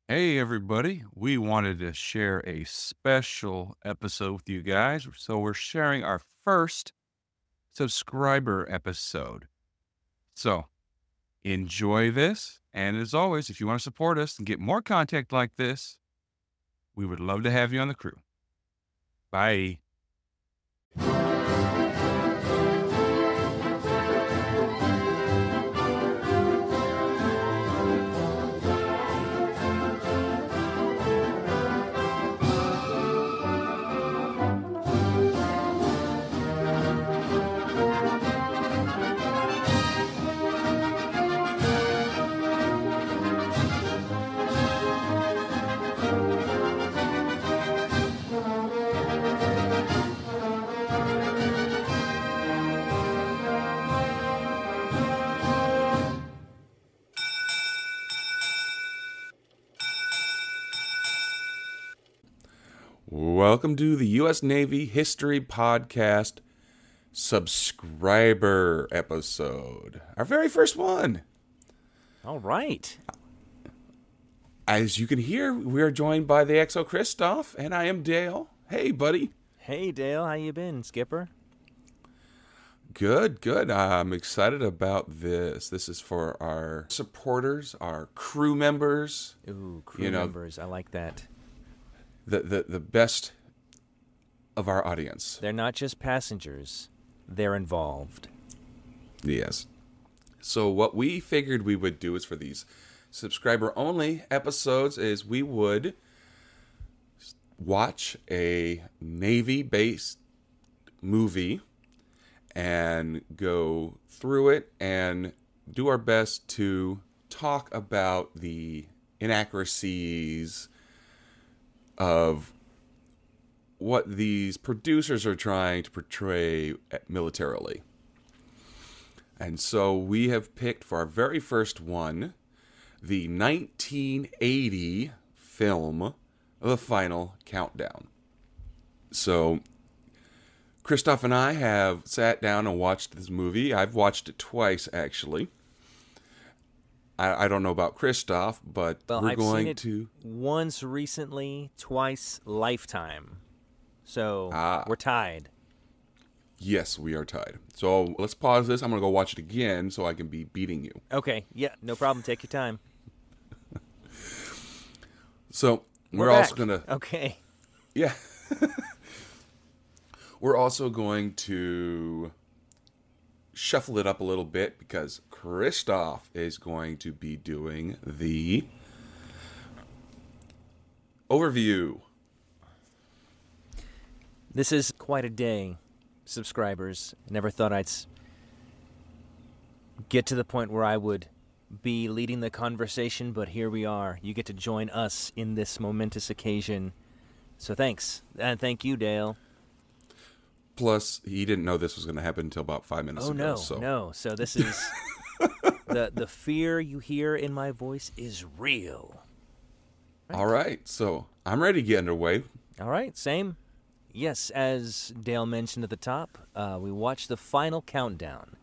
Hey, everybody. We wanted to share a special episode with you guys. So, we're sharing our first subscriber episode. So, enjoy this. And as always, if you want to support us and get more content like this, we would love to have you on the crew. Bye. Welcome to the U.S. Navy History Podcast subscriber episode. Our very first one. All right. As you can hear, we are joined by the XO Christoph, and I am Dale. Hey, buddy. Hey, Dale. How you been, Skipper? Good, good. I'm excited about this. This is for our supporters, our crew members. Ooh, crew members. I like that. The best of our audience. They're not just passengers. They're involved. Yes. So what we figured we would do is for these subscriber-only episodes is we would watch a Navy-based movie and go through it and do our best to talk about the inaccuracies of what these producers are trying to portray militarily. And so we have picked for our very first one the 1980 film, The Final Countdown. So Christoph and I have sat down and watched this movie. I've watched it twice, actually. I don't know about Christoph, but I've seen it once recently, twice lifetime. So we're tied. Yes, we are tied. So let's pause this. I'm going to go watch it again so I can be beating you. Okay. Yeah, no problem. Take your time. So we're also going to... Okay. Yeah. We're also going to shuffle it up a little bit because Christoph is going to be doing the overview. This is quite a day, subscribers. I never thought I'd get to the point where I would be leading the conversation, but here we are. You get to join us in this momentous occasion. So thanks. And thank you, Dale. Plus, he didn't know this was going to happen until about 5 minutes ago. No. So this is... the fear you hear in my voice is real. Right. All right. So I'm ready to get underway. All right. Same. Yes, as Dale mentioned at the top, we watched The Final Countdown.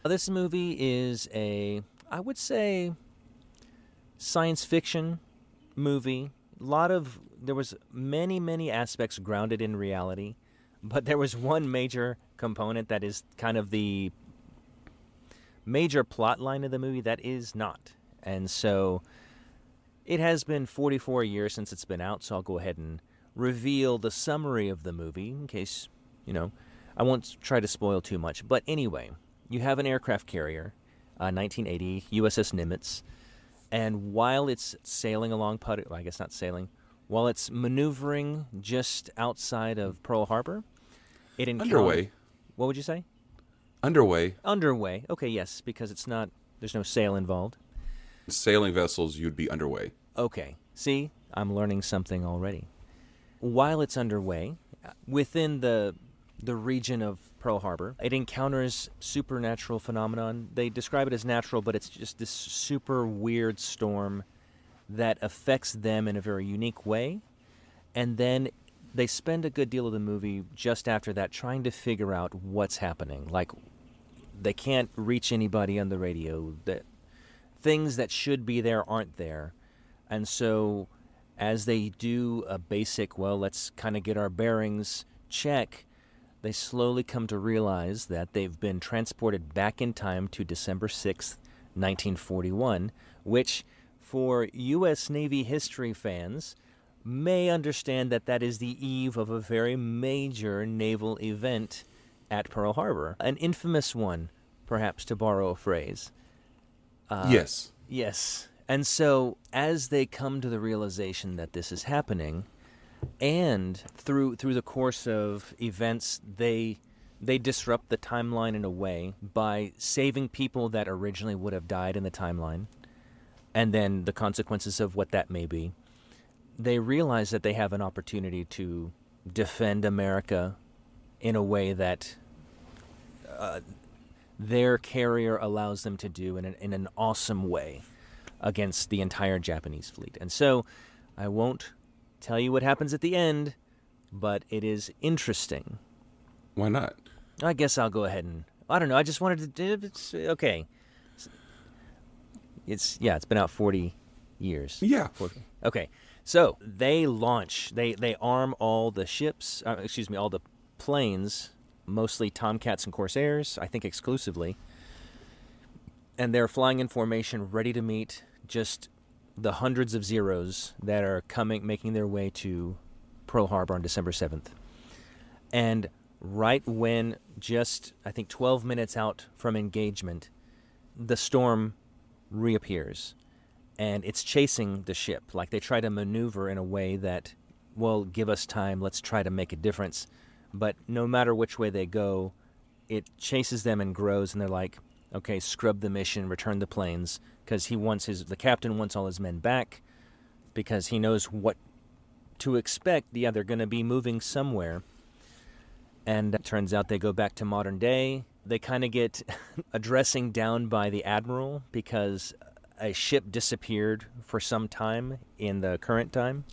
This movie is I would say, science fiction movie. There was many aspects grounded in reality, but there was one major component that is kind of the major plot line of the movie that is not. And so it has been 44 years since it's been out, so I'll go ahead and reveal the summary of the movie in case, I won't try to spoil too much. But anyway, you have an aircraft carrier, 1980, USS Nimitz, and while it's sailing along, while it's maneuvering just outside of Pearl Harbor, it encounters... Underway. What would you say? Underway. Okay, yes, because there's no sail involved. Sailing vessels, you'd be underway. Okay, see, I'm learning something already. While it's underway, within the region of Pearl Harbor, it encounters supernatural phenomenon. They describe it as natural, but it's just this super weird storm that affects them in a very unique way. And then they spend a good deal of the movie just after that trying to figure out what's happening. Like, they can't reach anybody on the radio. Things that should be there aren't there. And so as they do a basic, well, let's kind of get our bearings check, they slowly come to realize that they've been transported back in time to December 6th, 1941, which for U.S. Navy history fans may understand that that is the eve of a very major naval event at Pearl Harbor, an infamous one, perhaps to borrow a phrase. Yes. Yes. And so as they come to the realization that this is happening, and through the course of events, they disrupt the timeline in a way by saving people that originally would have died in the timeline, and then the consequences of what that may be. They realize that they have an opportunity to defend America in a way that their carrier allows them to do in an awesome way against the entire Japanese fleet. And so I won't tell you what happens at the end, but it is interesting. Why not? I guess I'll go ahead and... I don't know, I just wanted to... It's okay. It's been out 40 years. Yeah. 40. Okay, so they launch. They arm all the ships, all the planes, mostly Tomcats and Corsairs, I think exclusively. And they're flying in formation, ready to meet just the hundreds of Zeros that are making their way to Pearl Harbor on December 7th. And right when just, I think, 12 minutes out from engagement, the storm reappears. And it's chasing the ship. Like, they try to maneuver in a way that, well, give us time, let's try to make a difference. But no matter which way they go, it chases them and grows, and they're like, okay, scrub the mission, return the planes, because the captain wants all his men back, because he knows what to expect. Yeah, they're going to be moving somewhere. And it turns out they go back to modern day. They kind of get a dressing down by the admiral, because a ship disappeared for some time in the current time.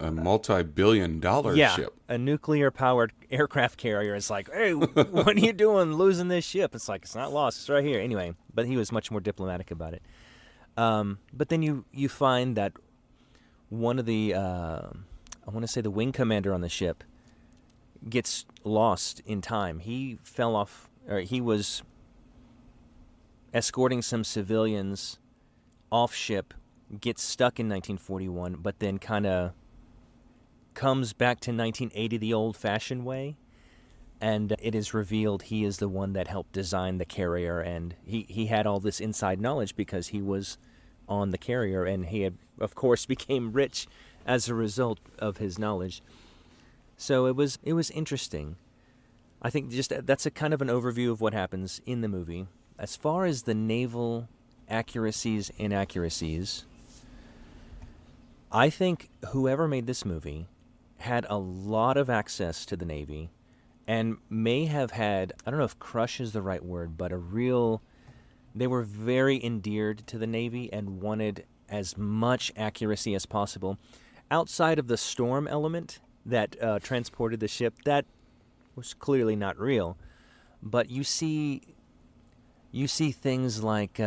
A multi-billion-dollar ship. A nuclear-powered aircraft carrier is like, hey, what are you doing losing this ship? It's like, it's not lost, it's right here. Anyway, but he was much more diplomatic about it. But then you find that one of the, I want to say the wing commander on the ship, gets lost in time. He fell off, or he was escorting some civilians off ship, gets stuck in 1941, but then kind of comes back to 1980 the old-fashioned way, and it is revealed he is the one that helped design the carrier, and he had all this inside knowledge because he was on the carrier, and he had, of course, became rich as a result of his knowledge. So it was interesting. I think just that's a kind of an overview of what happens in the movie. As far as the naval accuracies, inaccuracies, I think whoever made this movie had a lot of access to the Navy and may have had, I don't know if crush is the right word, but they were very endeared to the Navy and wanted as much accuracy as possible. Outside of the storm element that transported the ship, that was clearly not real. But you see things like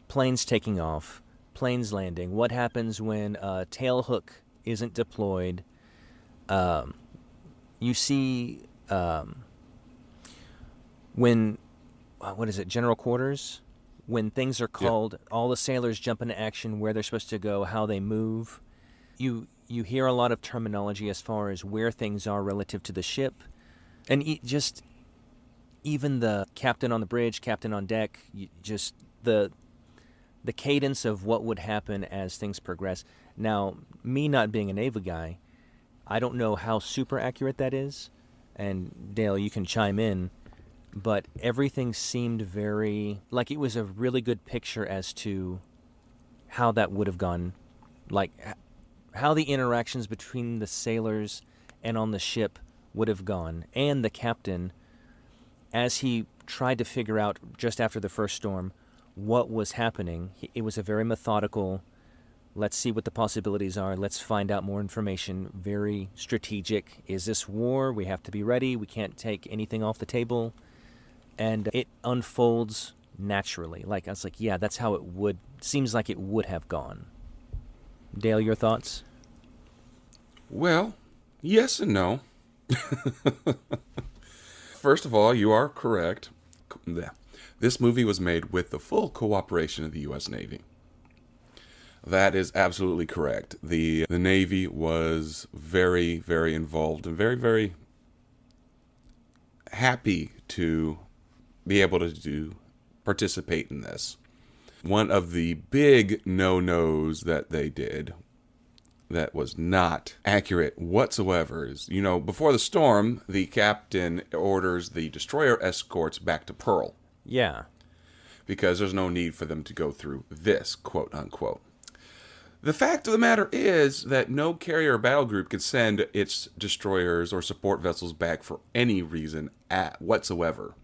planes taking off, planes landing. What happens when a tail hook isn't deployed? You see when, general quarters? When things are called, all the sailors jump into action, where they're supposed to go, how they move. You hear a lot of terminology as far as where things are relative to the ship. And just even the captain on the bridge, captain on deck, just the cadence of what would happen as things progress. Now, me not being a Navy guy, I don't know how super accurate that is. And Dale, you can chime in. But everything seemed very, like it was a really good picture as to how that would have gone. Like how the interactions between the sailors and on the ship would have gone. And the captain, as he tried to figure out just after the first storm what was happening, it was a very methodical, let's see what the possibilities are, let's find out more information, very strategic. Is this war? We have to be ready. We can't take anything off the table. And it unfolds naturally. Like, I was like, yeah, that's how it would, seems like it would have gone. Dale, your thoughts? Well, yes and no. First of all, you are correct. This movie was made with the full cooperation of the U.S. Navy. That is absolutely correct. The Navy was very, very involved and very, very happy to be able to participate in this. One of the big no-nos that they did that was not accurate whatsoever is, before the storm, the captain orders the destroyer escorts back to Pearl. Yeah. Because there's no need for them to go through this, quote unquote. The fact of the matter is that no carrier or battle group can send its destroyers or support vessels back for any reason whatsoever,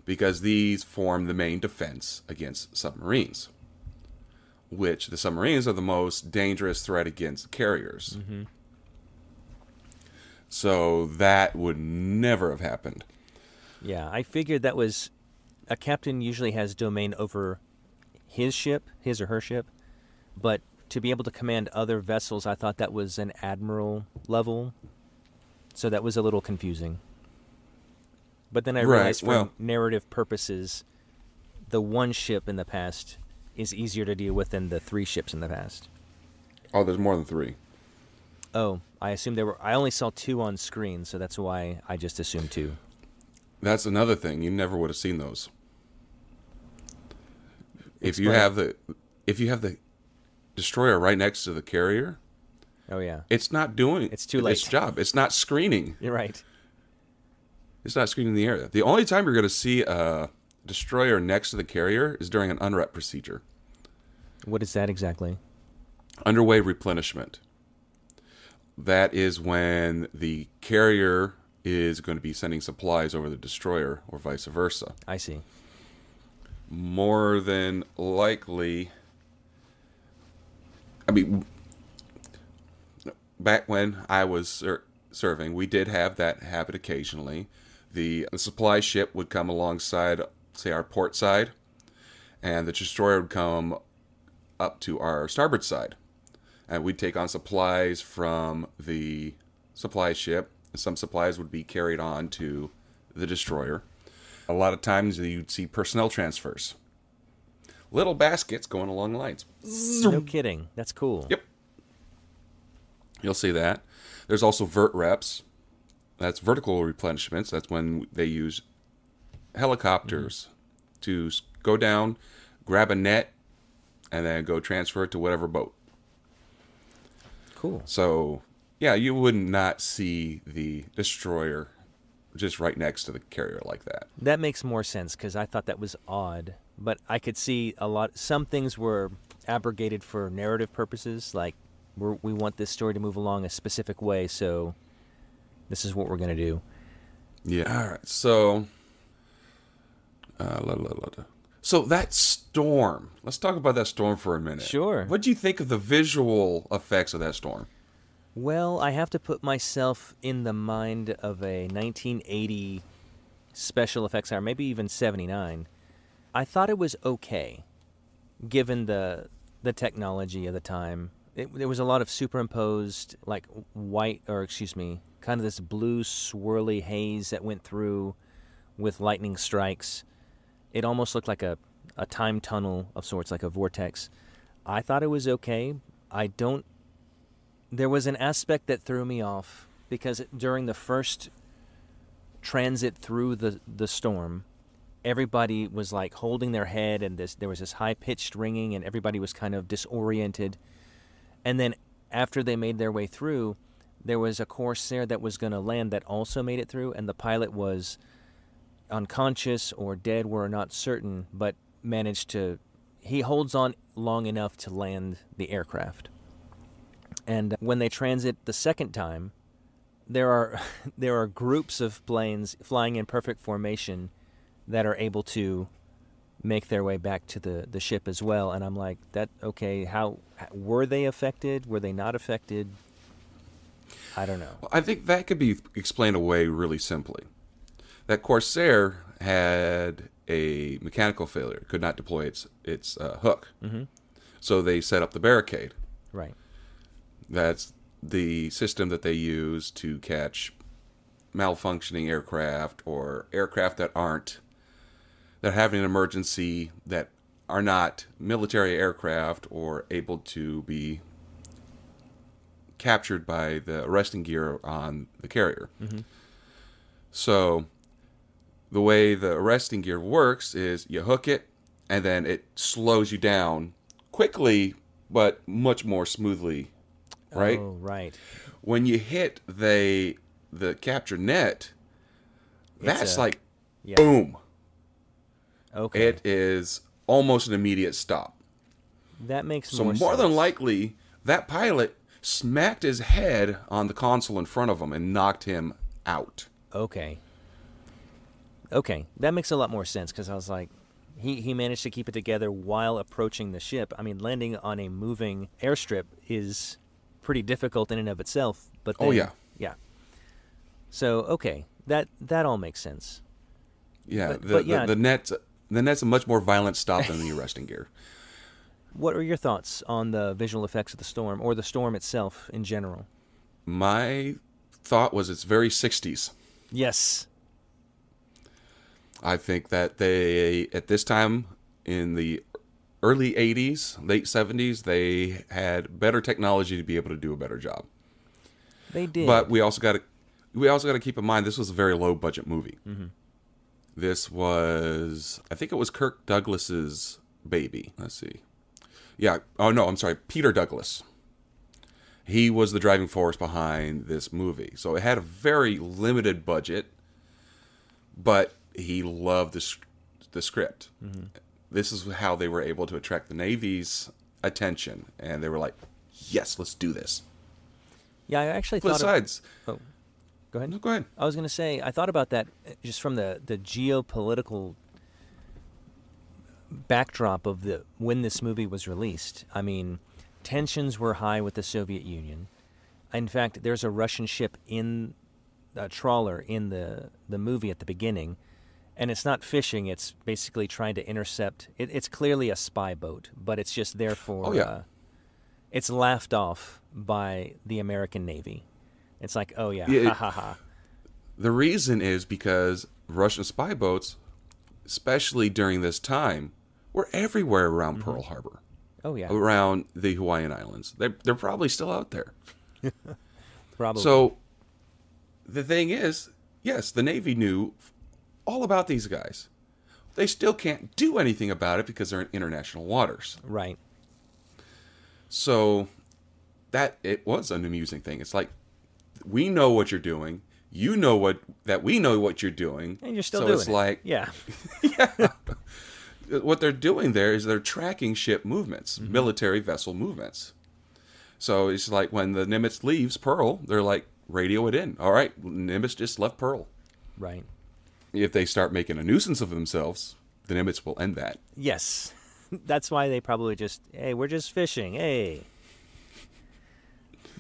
because these form the main defense against submarines, which the submarines are the most dangerous threat against carriers. Mm-hmm. So that would never have happened. Yeah, I figured that was, a captain usually has domain over his ship, his or her ship, but to be able to command other vessels, I thought that was an admiral level, so that was a little confusing. But then I realized for narrative purposes, the one ship in the past is easier to deal with than the 3 ships in the past. Oh, there's more than 3. Oh, I assumed there were. I only saw 2 on screen, so that's why I just assumed 2. That's another thing. You never would have seen those. If you have the destroyer right next to the carrier, oh yeah, it's not doing it's too late. Its job. It's not screening. You're right. It's not screening the area. The only time you're going to see a destroyer next to the carrier is during an UNREP procedure. What is that exactly? Underway replenishment. That is when the carrier is going to be sending supplies over the destroyer or vice versa. I see. More than likely, back when I was serving, we did have that happen occasionally. The supply ship would come alongside, say, our port side, and the destroyer would come up to our starboard side. And we'd take on supplies from the supply ship. Some supplies would be carried on to the destroyer. A lot of times you'd see personnel transfers. Little baskets going along the lines. No kidding. That's cool. Yep. You'll see that. There's also vert reps. That's vertical replenishments. That's when they use helicopters to go down, grab a net, and then go transfer it to whatever boat. Cool. So, yeah, you would not see the destroyer just right next to the carrier like that. That makes more sense because I thought that was odd. But I could see some things were abrogated for narrative purposes, like we want this story to move along a specific way, so this is what we're going to do. Yeah. All right. So, so that storm. Let's talk about that storm for a minute. Sure. What do you think of the visual effects of that storm? Well, I have to put myself in the mind of a 1980 special effects hour, maybe even 79. I thought it was okay, given the technology of the time. There was a lot of superimposed, like kind of this blue swirly haze that went through with lightning strikes. It almost looked like a time tunnel of sorts, like a vortex. I thought it was okay. There was an aspect that threw me off because during the first transit through the storm, everybody was like holding their head and there was this high-pitched ringing and everybody was kind of disoriented. And then after they made their way through, there was a Corsair that was going to land that also made it through, and the pilot was unconscious or dead, we're not certain, but he holds on long enough to land the aircraft. And when they transit the second time, there are groups of planes flying in perfect formation that are able to make their way back to the ship as well. And I'm like, how were they affected? Were they not affected? I don't know. Well, I think that could be explained away really simply. That Corsair had a mechanical failure, could not deploy its hook. So they set up the barricade. Right. That's the system that they use to catch malfunctioning aircraft or aircraft that have an emergency, that are not military aircraft or able to be captured by the arresting gear on the carrier. So the way the arresting gear works is you hook it, and then it slows you down quickly, but much more smoothly, right? Oh, right. When you hit the capture net, that's like, Yeah. boom. Okay. It is almost an immediate stop. That makes So more more than sense. likely, that pilot smacked his head on the console in front of him and knocked him out. Okay. Okay, that makes a lot more sense, because I was like, he managed to keep it together while approaching the ship. I mean, landing on a moving airstrip is pretty difficult in and of itself. But then, Oh, yeah. yeah. So okay, that all makes sense. Yeah, But yeah. the net's a much more violent stop than the arresting gear. What are your thoughts on the visual effects of the storm, or the storm itself in general? My thought was it's very 60s. Yes. I think that they, at this time in the early 80s, late 70s, they had better technology to be able to do a better job. They did. But we also got to keep in mind this was a very low budget movie. This was, I think it was Kirk Douglas's baby. Let's see. Yeah. Oh no, I'm sorry. Peter Douglas. He was the driving force behind this movie. So it had a very limited budget, but he loved the script. This is how they were able to attract the Navy's attention, and they were like, "Yes, let's do this." Yeah, I actually thought. Besides, Oh, go ahead. no, go ahead. I was going to say, I thought about that just from the geopolitical backdrop of when this movie was released. I mean, tensions were high with the Soviet Union. In fact, there's a Russian ship in a trawler in the movie at the beginning, and it's not fishing. It's basically trying to intercept. It's clearly a spy boat, but it's just there for. Oh, yeah. It's laughed off by the American Navy. It's like, oh yeah, Yeah, ha ha ha. The reason is because Russian spy boats, especially during this time, were everywhere around Pearl Harbor, Oh yeah, around the Hawaiian Islands. They're probably still out there. probably. So the thing is, yes, the Navy knew all about these guys. They still can't do anything about it because they're in international waters. Right. So that it was an amusing thing. It's like, we know what you're doing. You know we know what you're doing. And you're still so doing it's it. like, Yeah. what they're doing there is they're tracking ship movements, military vessel movements. So it's like when the Nimitz leaves Pearl, they're like, radio it in. All right, Nimitz just left Pearl. Right. If they start making a nuisance of themselves, the Nimitz will end that. Yes. That's why they probably just, hey, we're just fishing. Hey.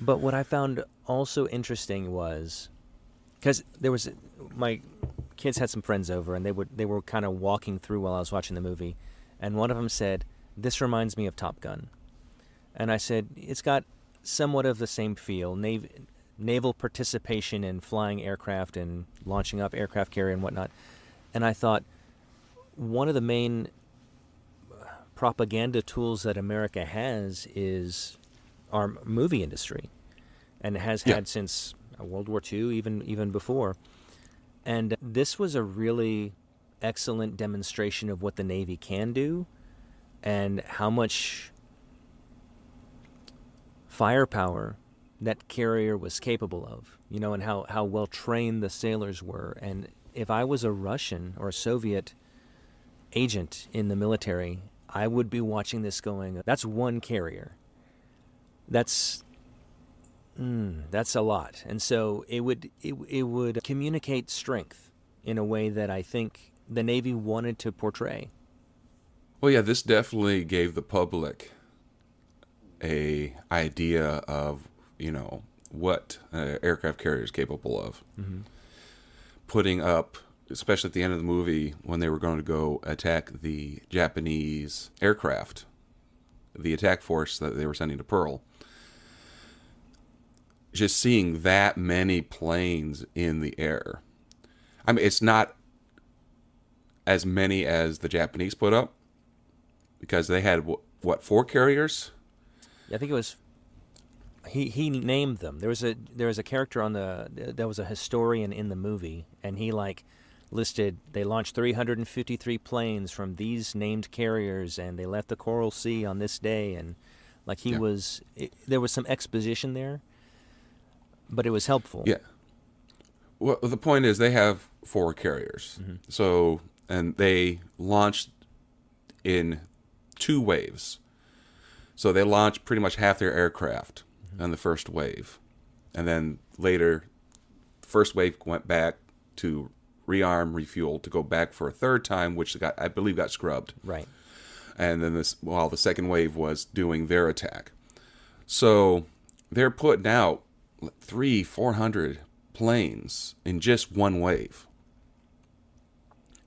But what I found also interesting was, because my kids had some friends over, and they were kind of walking through while I was watching the movie, and one of them said, "This reminds me of Top Gun," and I said, "It's got somewhat of the same feel, naval participation in flying aircraft and launching off aircraft carrier and whatnot," and I thought one of the main propaganda tools that America has is our movie industry, and has had since World War II, even before. And this was a really excellent demonstration of what the Navy can do, and how much firepower that carrier was capable of, and how well trained the sailors were. And if I was a Russian or a Soviet agent in the military, I would be watching this going, that's one carrier. That's a lot. And so it would communicate strength in a way that I think the Navy wanted to portray. Well, yeah, this definitely gave the public a idea of, what aircraft carrier is capable of. Putting up especially at the end of the movie when they were going to go attack the Japanese aircraft, the attack force that they were sending to Pearl. Just seeing that many planes in the air. I mean, it's not as many as the Japanese put up because they had, what, 4 carriers? I think it was. He named them. There was a character on there was a historian in the movie, and he listed they launched 353 planes from these named carriers, and they left the Coral Sea on this day, and there was some exposition there, but it was helpful. Yeah. Well, the point is they have 4 carriers. Mm-hmm. So, and they launched in 2 waves. So they launched pretty much half their aircraft on the first wave. And then later, the first wave went back to rearm, refuel, to go back for a third time, which I believe got scrubbed. Right. And then while the second wave was doing their attack. So they're putting out 300-400 planes in just one wave.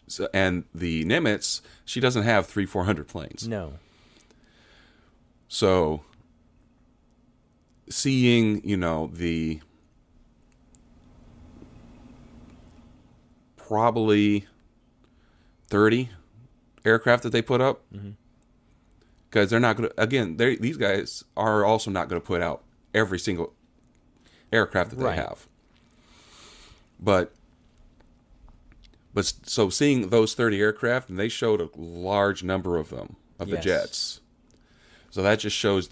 So, and the Nimitz, she doesn't have 300-400 planes. No. So seeing, the probably 30 aircraft that they put up, because they're not going to, again, these guys are also not going to put out every single aircraft that they have. But so seeing those 30 aircraft, and they showed a large number of them, of the jets. So that just shows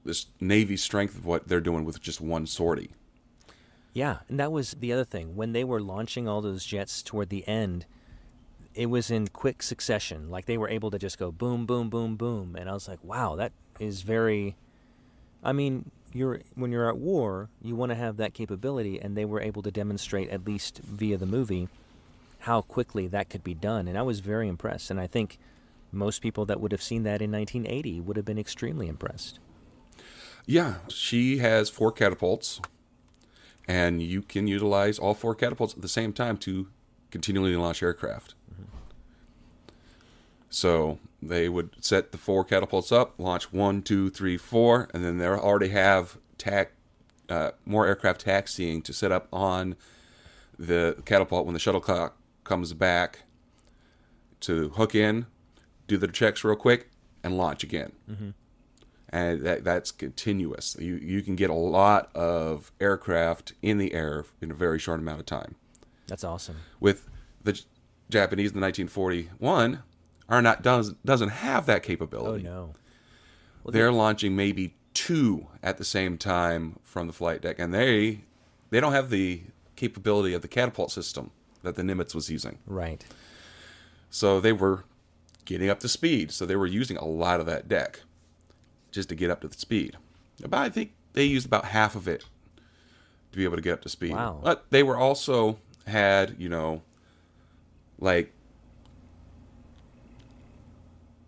this Navy strength of what they're doing with just one sortie. Yeah, and that was the other thing. When they were launching all those jets toward the end, it was in quick succession. Like they were able to just go boom, boom, boom, boom. And I was like, wow, that is very... I mean, when you're at war, you want to have that capability, and they were able to demonstrate, at least via the movie, how quickly that could be done. And I was very impressed. And I think most people that would have seen that in 1980 would have been extremely impressed. Yeah, she has 4 catapults, and you can utilize all 4 catapults at the same time to continually launch aircraft. So they would set the 4 catapults up, launch 1, 2, 3, 4, and then they already have more aircraft taxiing to set up on the catapult when the shuttlecock comes back to hook in, do the checks real quick, and launch again. And that's continuous. You can get a lot of aircraft in the air in a very short amount of time. That's awesome. With the Japanese in the 1941 doesn't have that capability. Oh no. Well, they're launching maybe 2 at the same time from the flight deck, and they don't have the capability of the catapult system that the Nimitz was using. Right. So they were getting up to speed. So they were using a lot of that deck just to get up to the speed. But I think they used about half of it to be able to get up to speed. Wow. But they were also had, like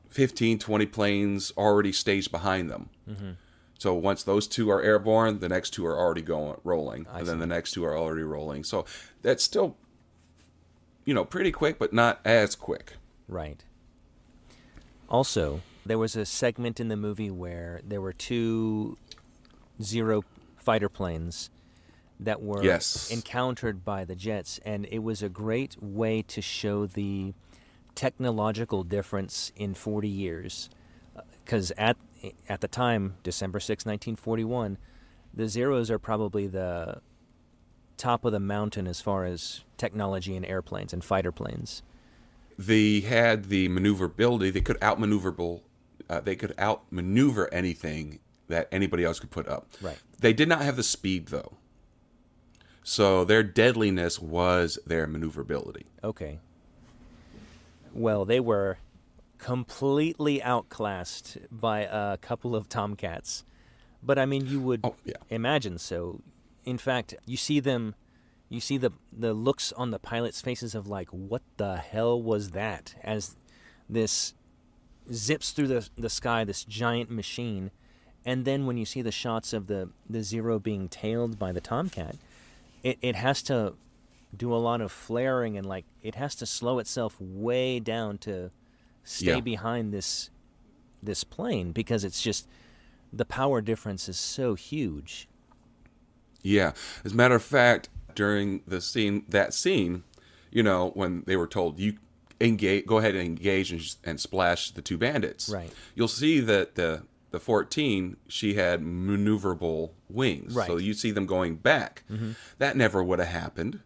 15, 20 planes already staged behind them. So once those 2 are airborne, the next 2 are already rolling. And then the next 2 are already rolling. So that's still, pretty quick, but not as quick. Right. Also, there was a segment in the movie where there were 2 Zero fighter planes that were encountered by the jets, and it was a great way to show the technological difference in 40 years. Because at the time, December 6, 1941, the Zeros are probably the top of the mountain as far as technology in airplanes and fighter planes. They had the maneuverability. They could outmaneuver anything that anybody else could put up. Right. They did not have the speed, though. So their deadliness was their maneuverability. Okay. Well, they were completely outclassed by a couple of Tomcats. But, I mean, you would imagine so. In fact, you see the looks on the pilots' faces of like, what the hell was that? As this zips through the sky, this giant machine. And then when you see the shots of the Zero being tailed by the Tomcat, it has to do a lot of flaring, and like it has to slow itself way down to stay Yeah. behind this plane because it's just the power difference is so huge. Yeah. As a matter of fact, during that scene, when they were told you go ahead and engage and splash the two bandits, Right. you'll see that the 14, she had maneuverable wings. Right. So you see them going back. That never would have happened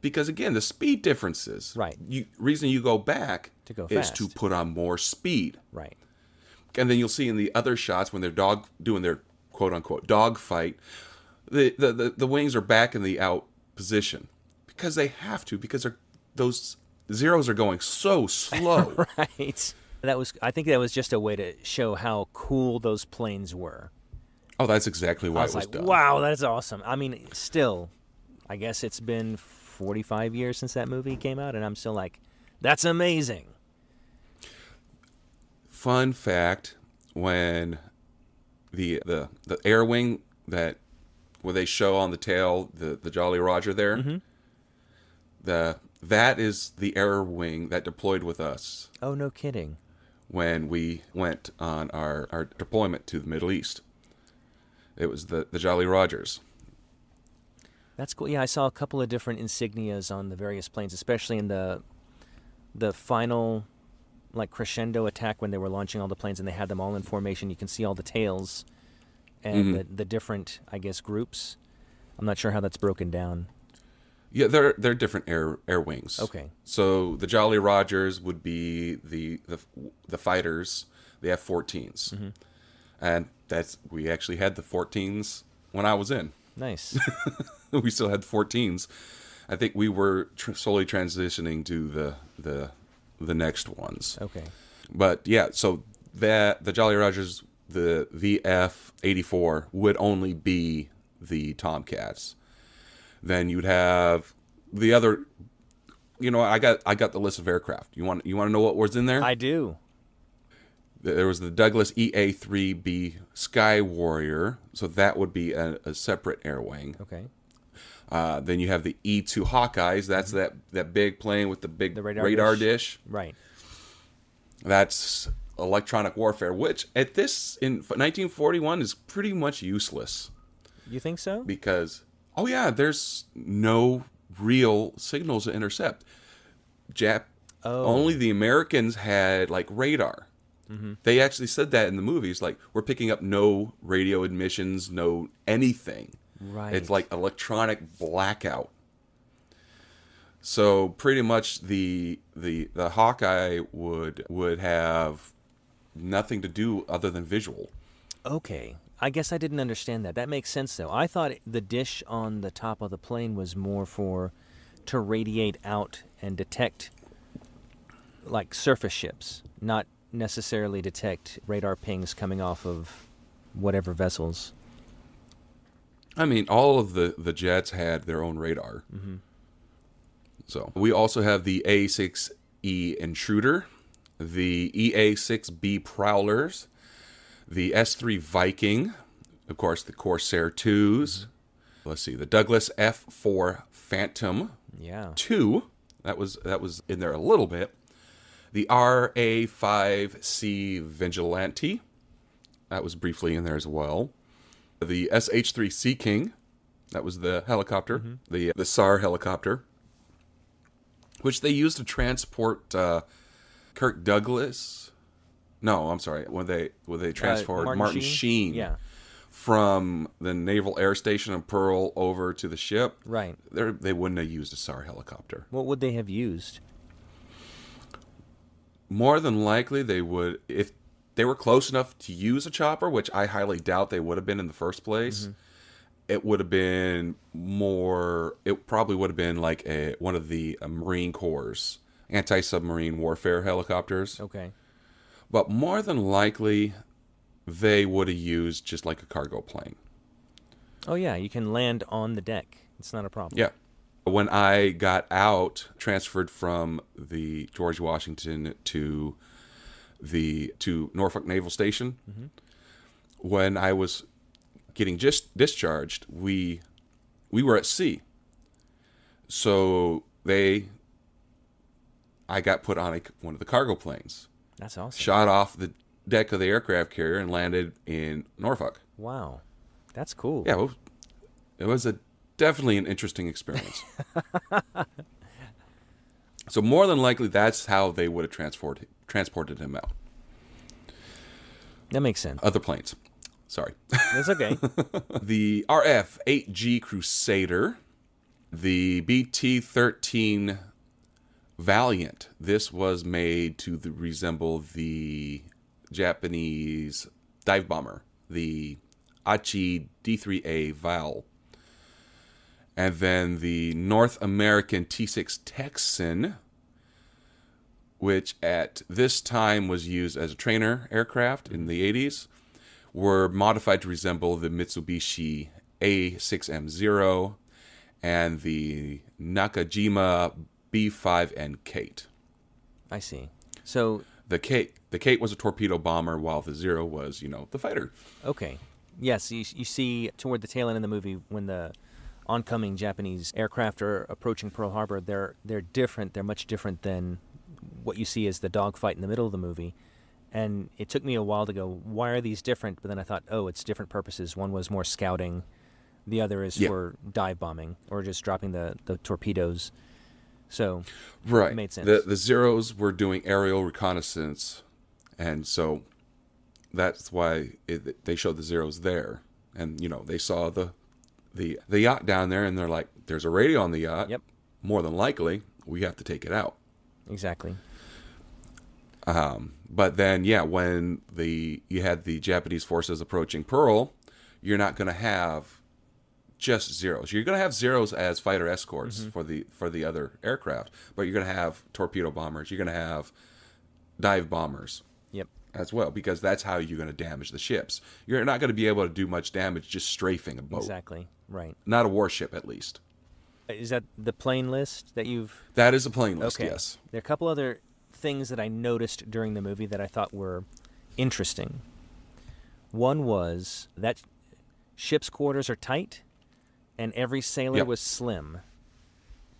because, again, the speed differences. Right. Reason you go back To go is fast. to put on more speed. Right. And then you'll see in the other shots when they're doing their quote unquote dog fight, the wings are back in the out position because they have to, because those zeros are going so slow. Right. I think that was just a way to show how cool those planes were. Oh, that's exactly why I it was was like, done. wow, that's awesome. I mean, still, I guess it's been 45 years since that movie came out, and I'm still like, that's amazing. Fun fact: when the air wing where they show on the tail the Jolly Roger there, that is the air wing that deployed with us Oh, no kidding. when we went on our deployment to the Middle East. It was the Jolly Rogers. That's cool. Yeah, I saw a couple of different insignias on the various planes, especially in the final like crescendo attack when they were launching all the planes and they had them all in formation. You can see all the tails and the different, I guess, groups. I'm not sure how that's broken down. Yeah, they're different air wings. Okay. So the Jolly Rogers would be the fighters, the F-14s, and we actually had the 14s when I was in. Nice. We still had the 14s. I think we were slowly transitioning to the next ones. Okay. But yeah, so the Jolly Rogers, the VF-84 would only be the Tomcats. Then you'd have the other. I got the list of aircraft. You want to know what was in there? I do. There was the Douglas EA-3B Sky Warrior, so that would be a separate air wing. Okay. Then you have the E-2 Hawkeyes. That's that big plane with the big The radar dish. Right. That's electronic warfare, which in 1941 is pretty much useless You think so? because there's no real signals to intercept. Only the Americans had like radar. They actually said that in the movies, like we're picking up no radio emissions, no anything. Right. It's like electronic blackout. So pretty much the Hawkeye would have nothing to do other than visual. Okay. I guess I didn't understand that. That makes sense, though. I thought the dish on the top of the plane was more to radiate out and detect, like, surface ships, not necessarily detect radar pings coming off of whatever vessels. I mean, all of the jets had their own radar. So we also have the A6E Intruder, the EA-6B Prowlers, the S-3 Viking, of course, the Corsair 2s. Let's see, the Douglas F-4 Phantom Yeah. 2. That was in there a little bit. The RA-5C Vigilante. That was briefly in there as well. The SH-3 Sea King. That was the helicopter, the SAR helicopter, which they used to transport Kirk Douglas. No, I'm sorry. When they transported Martin Sheen Yeah. from the Naval Air Station in Pearl over to the ship, Right. they wouldn't have used a SAR helicopter. What would they have used? More than likely, they would, if they were close enough to use a chopper, which I highly doubt they would have been in the first place. It would have been more. It probably would have been like one of the Marine Corps' anti-submarine warfare helicopters. Okay. But more than likely, they would have used just like a cargo plane. Oh, yeah. You can land on the deck. It's not a problem. Yeah. When I got out, transferred from the George Washington to Norfolk Naval Station, when I was getting just discharged, we were at sea. So I got put on one of the cargo planes, That's awesome. shot off the deck of the aircraft carrier, and landed in Norfolk. Wow. That's cool. Yeah, well, it was definitely an interesting experience. So more than likely, that's how they would have transported him out. That makes sense. Other planes. Sorry. That's okay. The RF-8G Crusader, the BT-13 Valiant. This was made to resemble the Japanese dive bomber, the Aichi D3A Val. And then the North American T6 Texan, which at this time was used as a trainer aircraft in the 80s, were modified to resemble the Mitsubishi A6M0 and the Nakajima B5 and Kate. I see. So, The Kate was a torpedo bomber, while the Zero was, the fighter. okay. Yes, you see toward the tail end of the movie when the oncoming Japanese aircraft are approaching Pearl Harbor, they're different. They're much different than what you see as the dogfight in the middle of the movie. And it took me a while to go, why are these different? But then I thought, oh, it's different purposes. One was more scouting. The other is for dive bombing or just dropping the torpedoes. So Right. it made sense. The Zeros were doing aerial reconnaissance, and so that's why they showed the Zeros there. And, they saw the yacht down there, and they're like, there's a radio on the yacht. Yep. More than likely, we have to take it out. Exactly. But then, when you had the Japanese forces approaching Pearl, you're not going to have just Zeros. You're going to have Zeros as fighter escorts for the other aircraft, but you're going to have torpedo bombers. You're going to have dive bombers. Yep. As well, because that's how you're going to damage the ships. You're not going to be able to do much damage just strafing a boat. Exactly. Right. Not a warship, at least. Is that the plane list that you've... That is a plane list, Okay. yes. There are a couple other things that I noticed during the movie that I thought were interesting. One was that ship's quarters are tight, and every sailor was slim.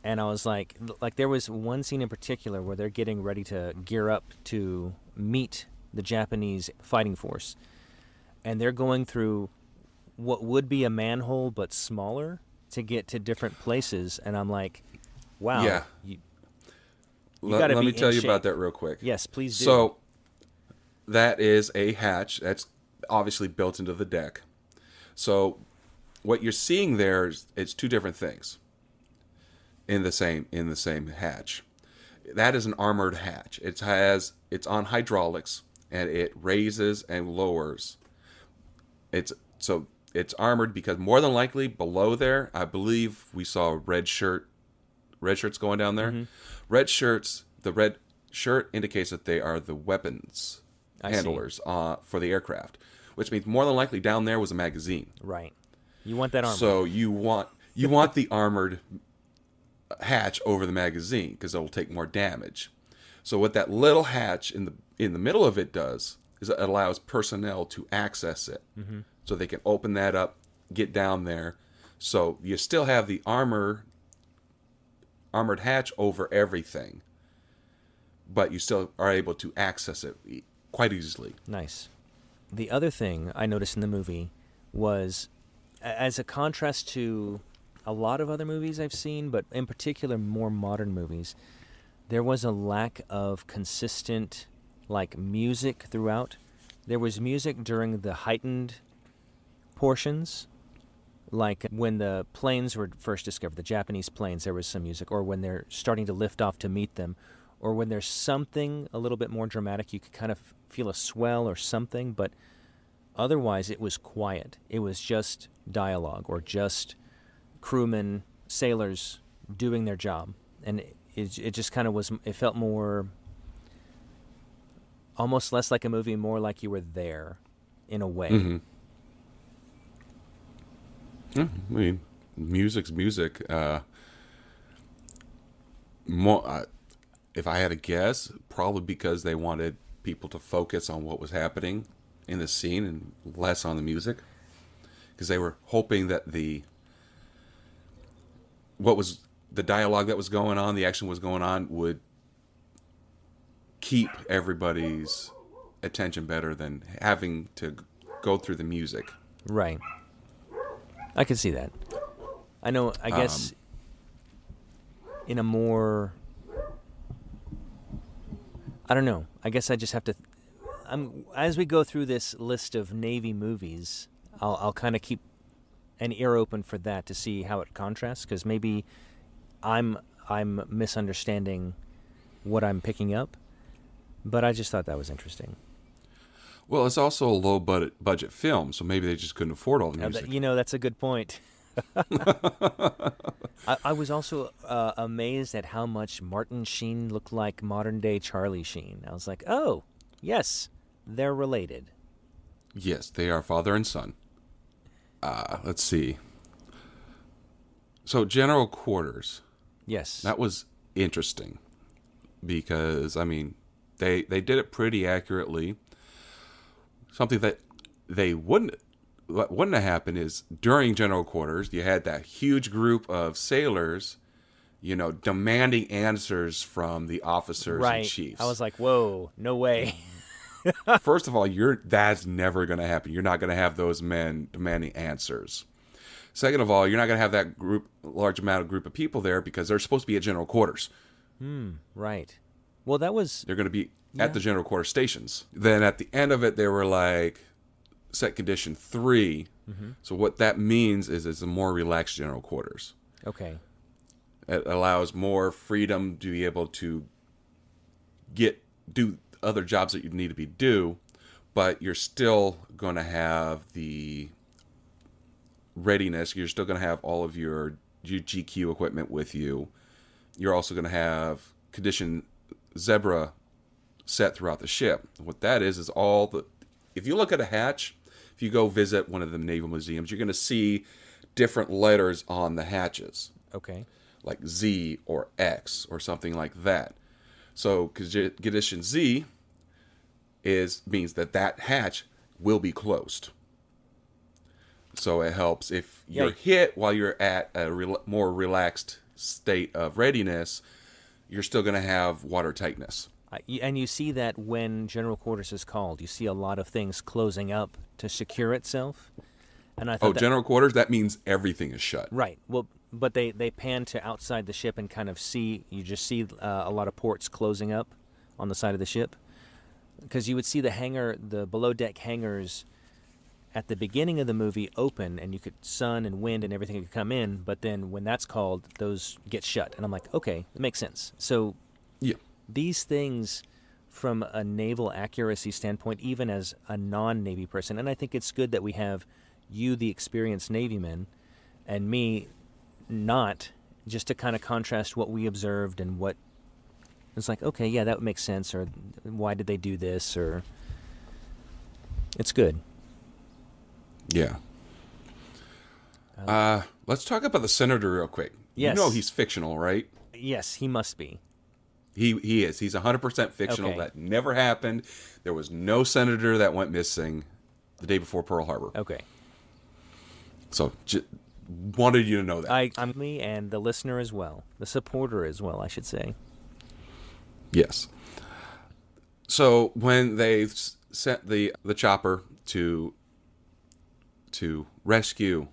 And I was like there was one scene in particular where they're getting ready to gear up to meet the Japanese fighting force. And they're going through what would be a manhole but smaller to get to different places. And I'm like, wow. Yeah. Let me tell you about that real quick. Yes, please do. So, that is a hatch that's obviously built into the deck. So, what you're seeing there is it's two different things in the same hatch. That is an armored hatch. It's on hydraulics, and it raises and lowers. It's armored because more than likely below there, I believe we saw red shirts going down there. Mm-hmm. The red shirt indicates that they are the weapons handlers for the aircraft, which means more than likely down there was a magazine. Right. You want that armor. So you want the armored hatch over the magazine because it'll take more damage. So what that little hatch in the middle of it does is it allows personnel to access it. Mm-hmm. So they can open that up, get down there. So you still have the armored hatch over everything, but you still are able to access it quite easily. Nice. The other thing I noticed in the movie was, as a contrast to a lot of other movies I've seen, but in particular more modern movies, there was a lack of consistent, music throughout. There was music during the heightened portions, like when the planes were first discovered, the Japanese planes, there was some music, or when they're starting to lift off to meet them, or when there's something a little bit more dramatic, you could kind of feel a swell or something, but otherwise it was quiet. It was just dialogue or just crewmen, sailors doing their job. And it just kind of was, it felt more, almost less like a movie, more like you were there in a way. Mm-hmm. I mean, music's music. If I had to guess, probably because they wanted people to focus on what was happening in the scene and less on the music, because they were hoping that what was the dialogue that was going on, the action was going on, would keep everybody's attention better than having to go through the music. Right. I can see that. I know, I guess in a more, I don't know. I guess I just have to, as we go through this list of Navy movies, I'll kind of keep an ear open for that to see how it contrasts, because maybe I'm misunderstanding what I'm picking up, but I just thought that was interesting. Well, it's also a low budget film, so maybe they just couldn't afford all the music. That's a good point. I was also amazed at how much Martin Sheen looked like modern-day Charlie Sheen. I was like, oh, yes, they're related. Yes, they are father and son. Let's see. So, General Quarters. Yes. That was interesting because, I mean, they did it pretty accurately. Something that what wouldn't have happened is during General Quarters, you had that huge group of sailors, demanding answers from the officers and chiefs. I was like, whoa, no way. First of all, that's never going to happen. You're not going to have those men demanding answers. Second of all, you're not going to have that large group of people there because they're supposed to be at General Quarters. Right. Well, they're going to be at the General Quarters stations. Then at the end of it, they were like, set condition 3. Mm-hmm. So what that means is it's a more relaxed General Quarters. Okay. It allows more freedom to be able to do other jobs that you need to do, but you're still going to have the readiness. You're still going to have all of your GQ equipment with you. You're also going to have condition Zebra set throughout the ship. What that is if you look at a hatch, if you go visit one of the naval museums, you're going to see different letters on the hatches. Okay. Like Z or X or something like that. So condition Z means that hatch will be closed. So it helps if you're hit while you're at a more relaxed state of readiness, you're still going to have water tightness. And you see that when General Quarters is called, you see a lot of things closing up to secure itself. And I thought General Quarters, that means everything is shut. Right. Well, but they pan to outside the ship and kind of you just see a lot of ports closing up on the side of the ship. Because you would see the below deck hangars at the beginning of the movie open, and you could sun and wind and everything could come in. But then when that's called, those get shut. And I'm like, okay, that makes sense. So these things, from a naval accuracy standpoint, even as a non-Navy person, and I think it's good that we have you, the experienced Navyman, and me, not, just to kind of contrast what we observed and what it's like, okay, yeah, that would make sense, or why did they do this, or it's good. Yeah. Let's talk about the Senator real quick. Yes. You know he's fictional, right? Yes, he must be. He is. He's 100% fictional. Okay. That never happened. There was no senator that went missing the day before Pearl Harbor. Okay. So, wanted you to know that. I'm me and the listener as well. The supporter as well, I should say. Yes. So, when they sent the chopper to rescue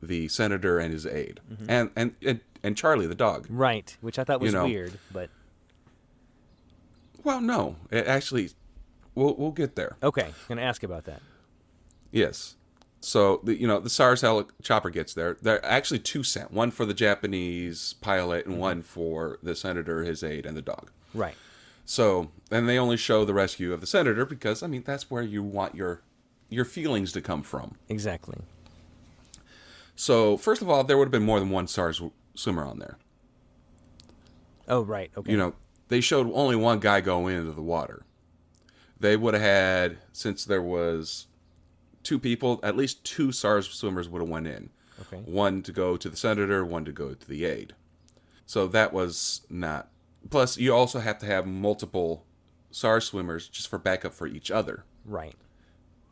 the senator and his aide, mm-hmm. and Charlie the dog. Right, which I thought was weird, but... Well, no. It actually, we'll get there. Okay, I'm going to ask about that. Yes. So, the SARS chopper gets there. There are actually 2 sent. One for the Japanese pilot and one for the senator, his aide, and the dog. Right. So, and they only show the rescue of the senator because, that's where you want your feelings to come from. Exactly. So, first of all, there would have been more than one SARS swimmer on there. Oh, right. Okay. They showed only one guy go into the water. They would have had, since there was 2 people, at least 2 SARS swimmers would have went in. Okay. One to go to the senator, one to go to the aide. So that was not. Plus, you also have to have multiple SARS swimmers just for backup for each other. Right.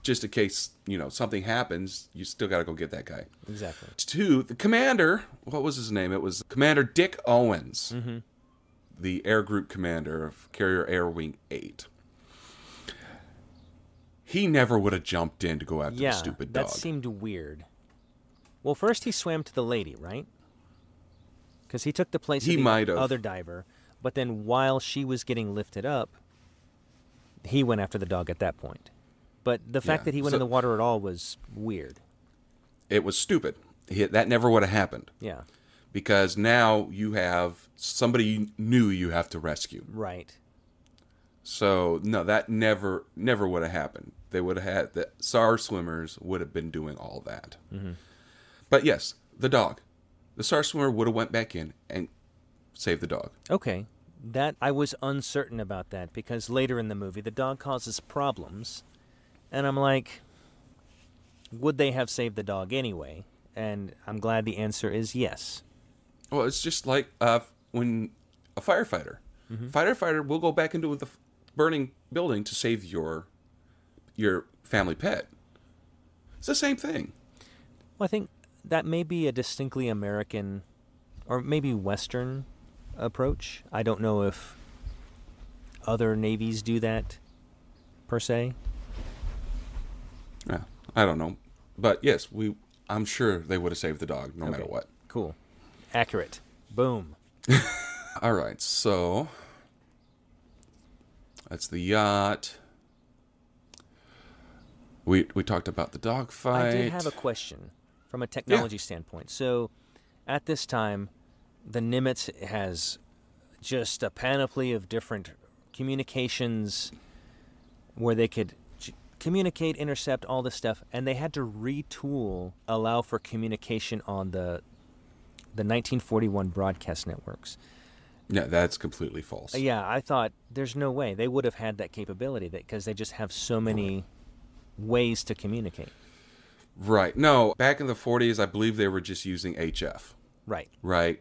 just in case, something happens, you still got to go get that guy. Exactly. 2, the commander, what was his name? It was Commander Dick Owens, the Air Group Commander of Carrier Air Wing 8. He never would have jumped in to go after the stupid dog. That seemed weird. Well, first he swam to the lady, right? Because he took the place of the other diver. But then while she was getting lifted up, he went after the dog at that point. But the fact that he went in the water at all was weird. It was stupid. That never would have happened. Yeah. Because now you have somebody new you have to rescue. Right. So, no, that never would have happened. They would have had, the SAR swimmers would have been doing all that. Mm-hmm. But yes, the dog. The SAR swimmer would have went back in and saved the dog. Okay. That, I was uncertain about that because later in the movie, the dog causes problems. And I'm like, would they have saved the dog anyway? And I'm glad the answer is yes. Well, it's just like when a firefighter. Firefighter will go back into the burning building to save your family pet. It's the same thing. Well, I think that may be a distinctly American or maybe Western approach. I don't know if other navies do that per se. Yeah, I don't know. But yes, I'm sure they would have saved the dog no matter what. Cool. Accurate. Boom. All right, so that's the yacht. We talked about the dogfight. I did have a question from a technology standpoint. So at this time, the Nimitz has just a panoply of different communications where they could communicate, intercept, all this stuff, and they had to retool, allow for communication on the 1941 broadcast networks. Yeah, that's completely false. Yeah, I thought there's no way they would have had that capability because they just have so many ways to communicate. Right. No, back in the 40s, I believe they were just using HF. Right. Right.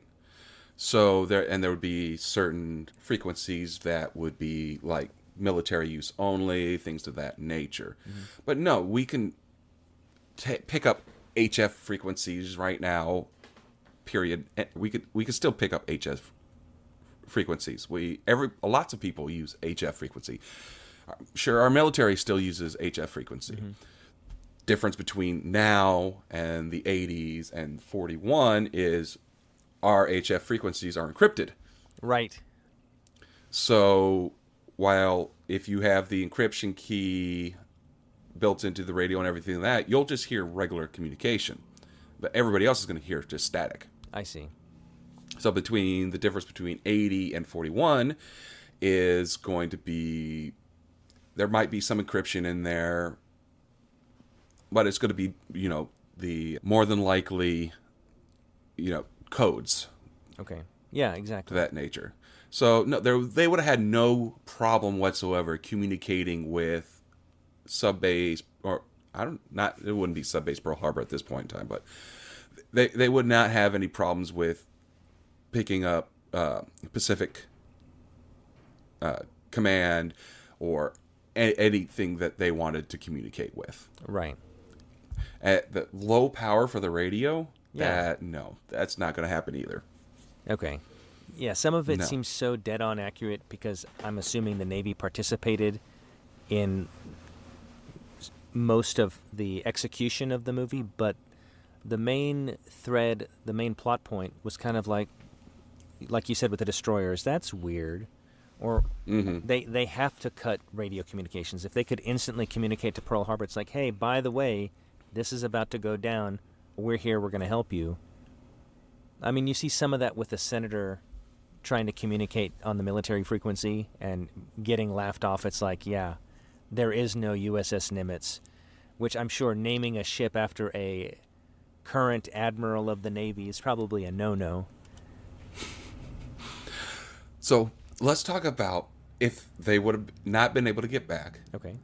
So there would be certain frequencies that would be like military use only, things of that nature. Mm-hmm. But no, we can pick up HF frequencies right now. Period. We could still pick up HF frequencies. Lots of people use HF frequency. Sure, our military still uses HF frequency. Mm-hmm. Difference between now and the 80s and 41 is our HF frequencies are encrypted. Right. So while if you have the encryption key built into the radio and everything like that, you'll just hear regular communication. But everybody else is going to hear just static. I see. So the difference between 80 and 41 is going to be, there might be some encryption in there, but it's going to be, the more than likely, codes. Okay. Yeah, exactly. To that nature. So no, they would have had no problem whatsoever communicating with subbase, or it wouldn't be subbase Pearl Harbor at this point in time, but they would not have any problems with picking up Pacific Command or anything that they wanted to communicate with. Right. At the low power for the radio, that's not going to happen either. Okay. Yeah, some of it seems so dead-on accurate because I'm assuming the Navy participated in most of the execution of the movie, but the main thread, the main plot point was kind of like you said with the destroyers, that's weird. Or they have to cut radio communications. If they could instantly communicate to Pearl Harbor, it's like, hey, by the way, this is about to go down. We're here. We're going to help you. I mean, you see some of that with the senator trying to communicate on the military frequency and getting laughed off. It's like, yeah, there is no USS Nimitz, which I'm sure naming a ship after a current admiral of the Navy is probably a no-no. So let's talk about if they would have not been able to get back. Okay.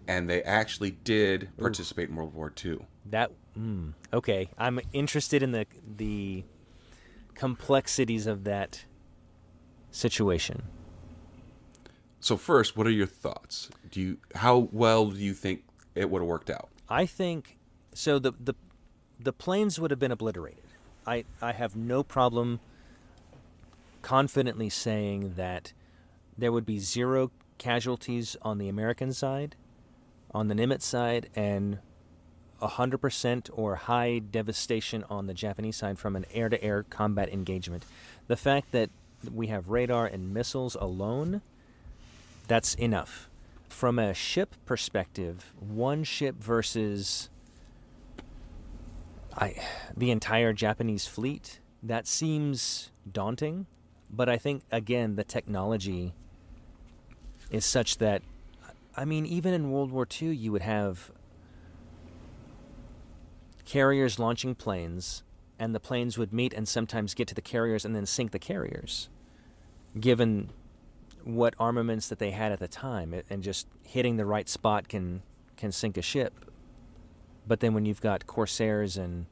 And they actually did participate in World War II. Okay. I'm interested in the complexities of that situation. So first, what are your thoughts? How well do you think it would have worked out. I think so. The planes would have been obliterated. I have no problem confidently saying that there would be zero casualties on the American side, on the Nimitz side, and 100% or high devastation on the Japanese side from an air-to-air combat engagement. The fact that we have radar and missiles alone, that's enough. From a ship perspective, one ship versus the entire Japanese fleet, that seems daunting. But I think, again, the technology is such that, I mean, even in World War II, you would have carriers launching planes, and the planes would meet and sometimes get to the carriers and then sink the carriers, given what armaments that they had at the time. And just hitting the right spot can sink a ship. But then when you've got Corsairs and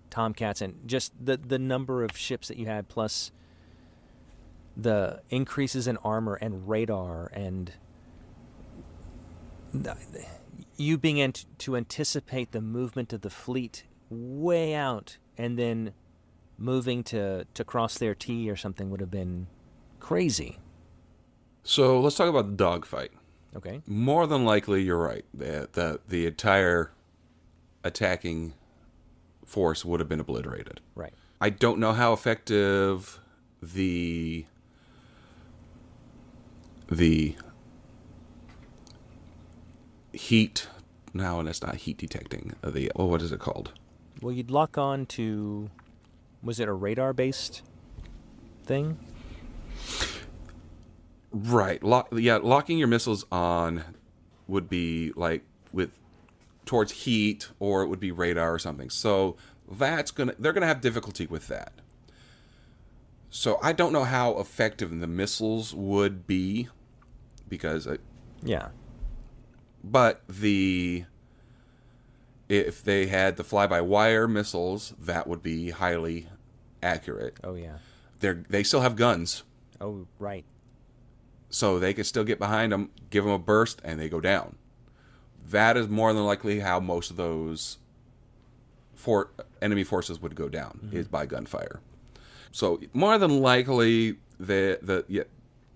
Tomcats and just the number of ships that you had, plus the increases in armor and radar, and you being to anticipate the movement of the fleet way out and then moving to cross their T or something would have been crazy. So let's talk about the dogfight. Okay. More than likely, you're right. The entire attacking force would have been obliterated. Right. I don't know how effective the heat. No, that's not heat detecting. What is it called? Well, you'd lock on to, was it a radar-based thing? Right. Locking your missiles on would be like towards heat, or it would be radar or something. So they're gonna have difficulty with that. So I don't know how effective the missiles would be, because Yeah. But if they had the fly-by-wire missiles, that would be highly accurate. Oh, yeah. They still have guns, Oh, right. so they could still get behind them, give them a burst, and they go down. That is more than likely how most of those enemy forces would go down, is by gunfire. So more than likely,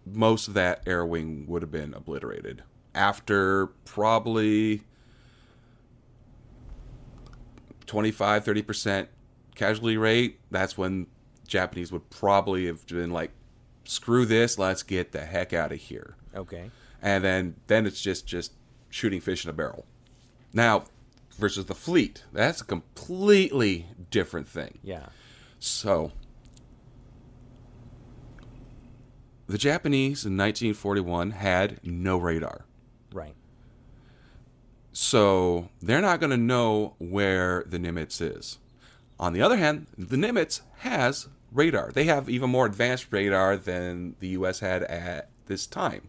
most of that air wing would have been obliterated. After probably 25-30% casualty rate, that's when Japanese would probably have been like, screw this, let's get the heck out of here. Okay. And then it's just shooting fish in a barrel. Now, versus the fleet, that's a completely different thing. Yeah. So, the Japanese in 1941 had no radar. Right. So, they're not going to know where the Nimitz is. On the other hand, the Nimitz has radar. They have even more advanced radar than the U.S. had at this time.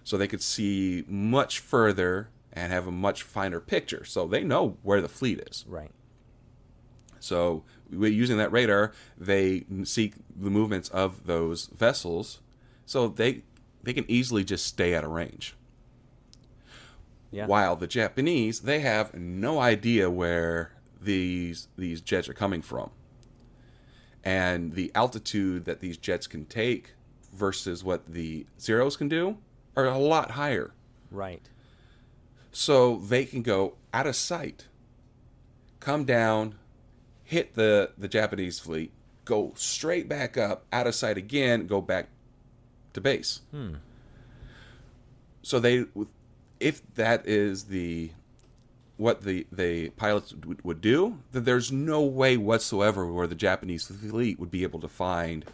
So they could see much further and have a much finer picture. So they know where the fleet is. Right. So using that radar, they see the movements of those vessels. So they can easily just stay at a range. Yeah. While the Japanese, they have no idea where these jets are coming from. And the altitude that these jets can take versus what the Zeros can do are a lot higher. Right. So they can go out of sight, come down, hit the Japanese fleet, go straight back up, out of sight again, go back to base. So if that is what the pilots would do, then there's no way whatsoever where the Japanese fleet would be able to find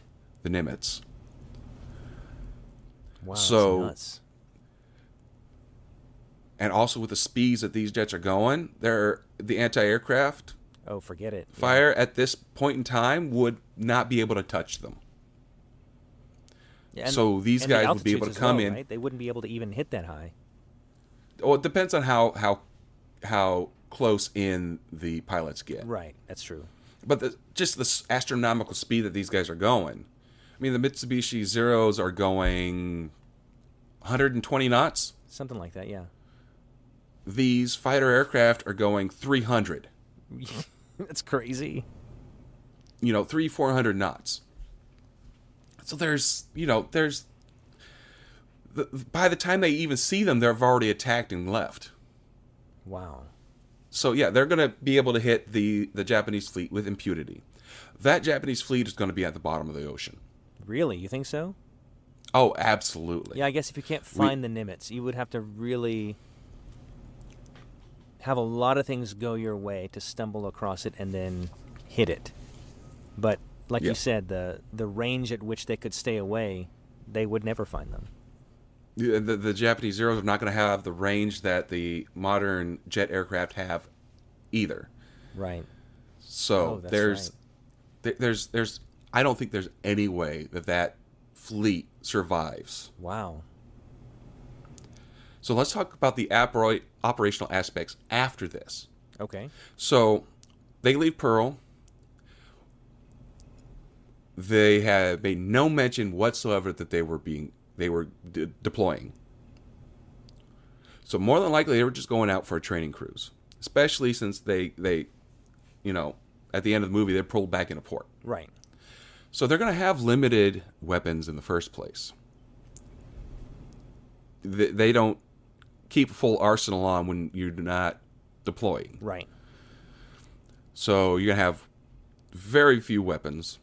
the Nimitz. Wow, So, that's nuts. And also with the speeds that these jets are going, the anti-aircraft Oh, forget it. fire at this point in time would not be able to touch them. Yeah, So these and the guys would be able to altitudes as come well, in. Right? They wouldn't be able to even hit that high. Well, it depends on how close in the pilots get. Right. That's true. But just the astronomical speed that these guys are going. I mean, the Mitsubishi Zeros are going 120 knots. Something like that. Yeah. these fighter aircraft are going 300, That's crazy. 400 knots. So by the time they even see them, they've already attacked and left. Wow. So yeah, they're going to be able to hit the Japanese fleet with impunity. That Japanese fleet is going to be at the bottom of the ocean. Really? You think so? Oh, absolutely. Yeah, I guess if you can't find the Nimitz, you would have to really have a lot of things go your way to stumble across it and then hit it. But like you said, the range at which they could stay away, they would never find them. The Japanese Zeros are not going to have the range that the modern jet aircraft have either. Right. So there's I don't think there's any way that fleet survives. Wow. So let's talk about the operational aspects after this. Okay. So they leave Pearl. They have made no mention whatsoever that they were deploying. So more than likely they were just going out for a training cruise, especially since they at the end of the movie they're pulled back into port. Right. So they're going to have limited weapons in the first place. They don't keep a full arsenal on when you're not deploying. Right. So you're going to have very few weapons.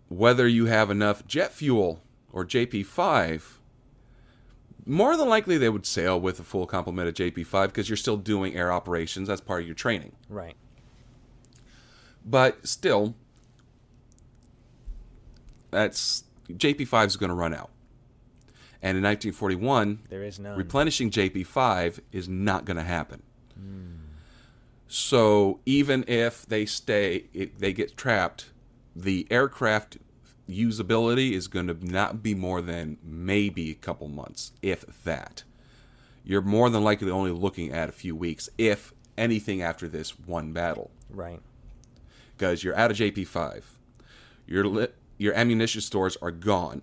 Whether you have enough jet fuel or JP5, more than likely they would sail with a full complement of JP5 because you're still doing air operations. That's part of your training. Right. But still, JP5 is going to run out. And in 1941, there is none. Replenishing JP5 is not going to happen. So even if they get trapped, the aircraft usability is going to not be more than maybe a couple months, if that. You're more than likely only looking at a few weeks, if anything, after this one battle. Right. Because you're out of JP5. Your ammunition stores are gone.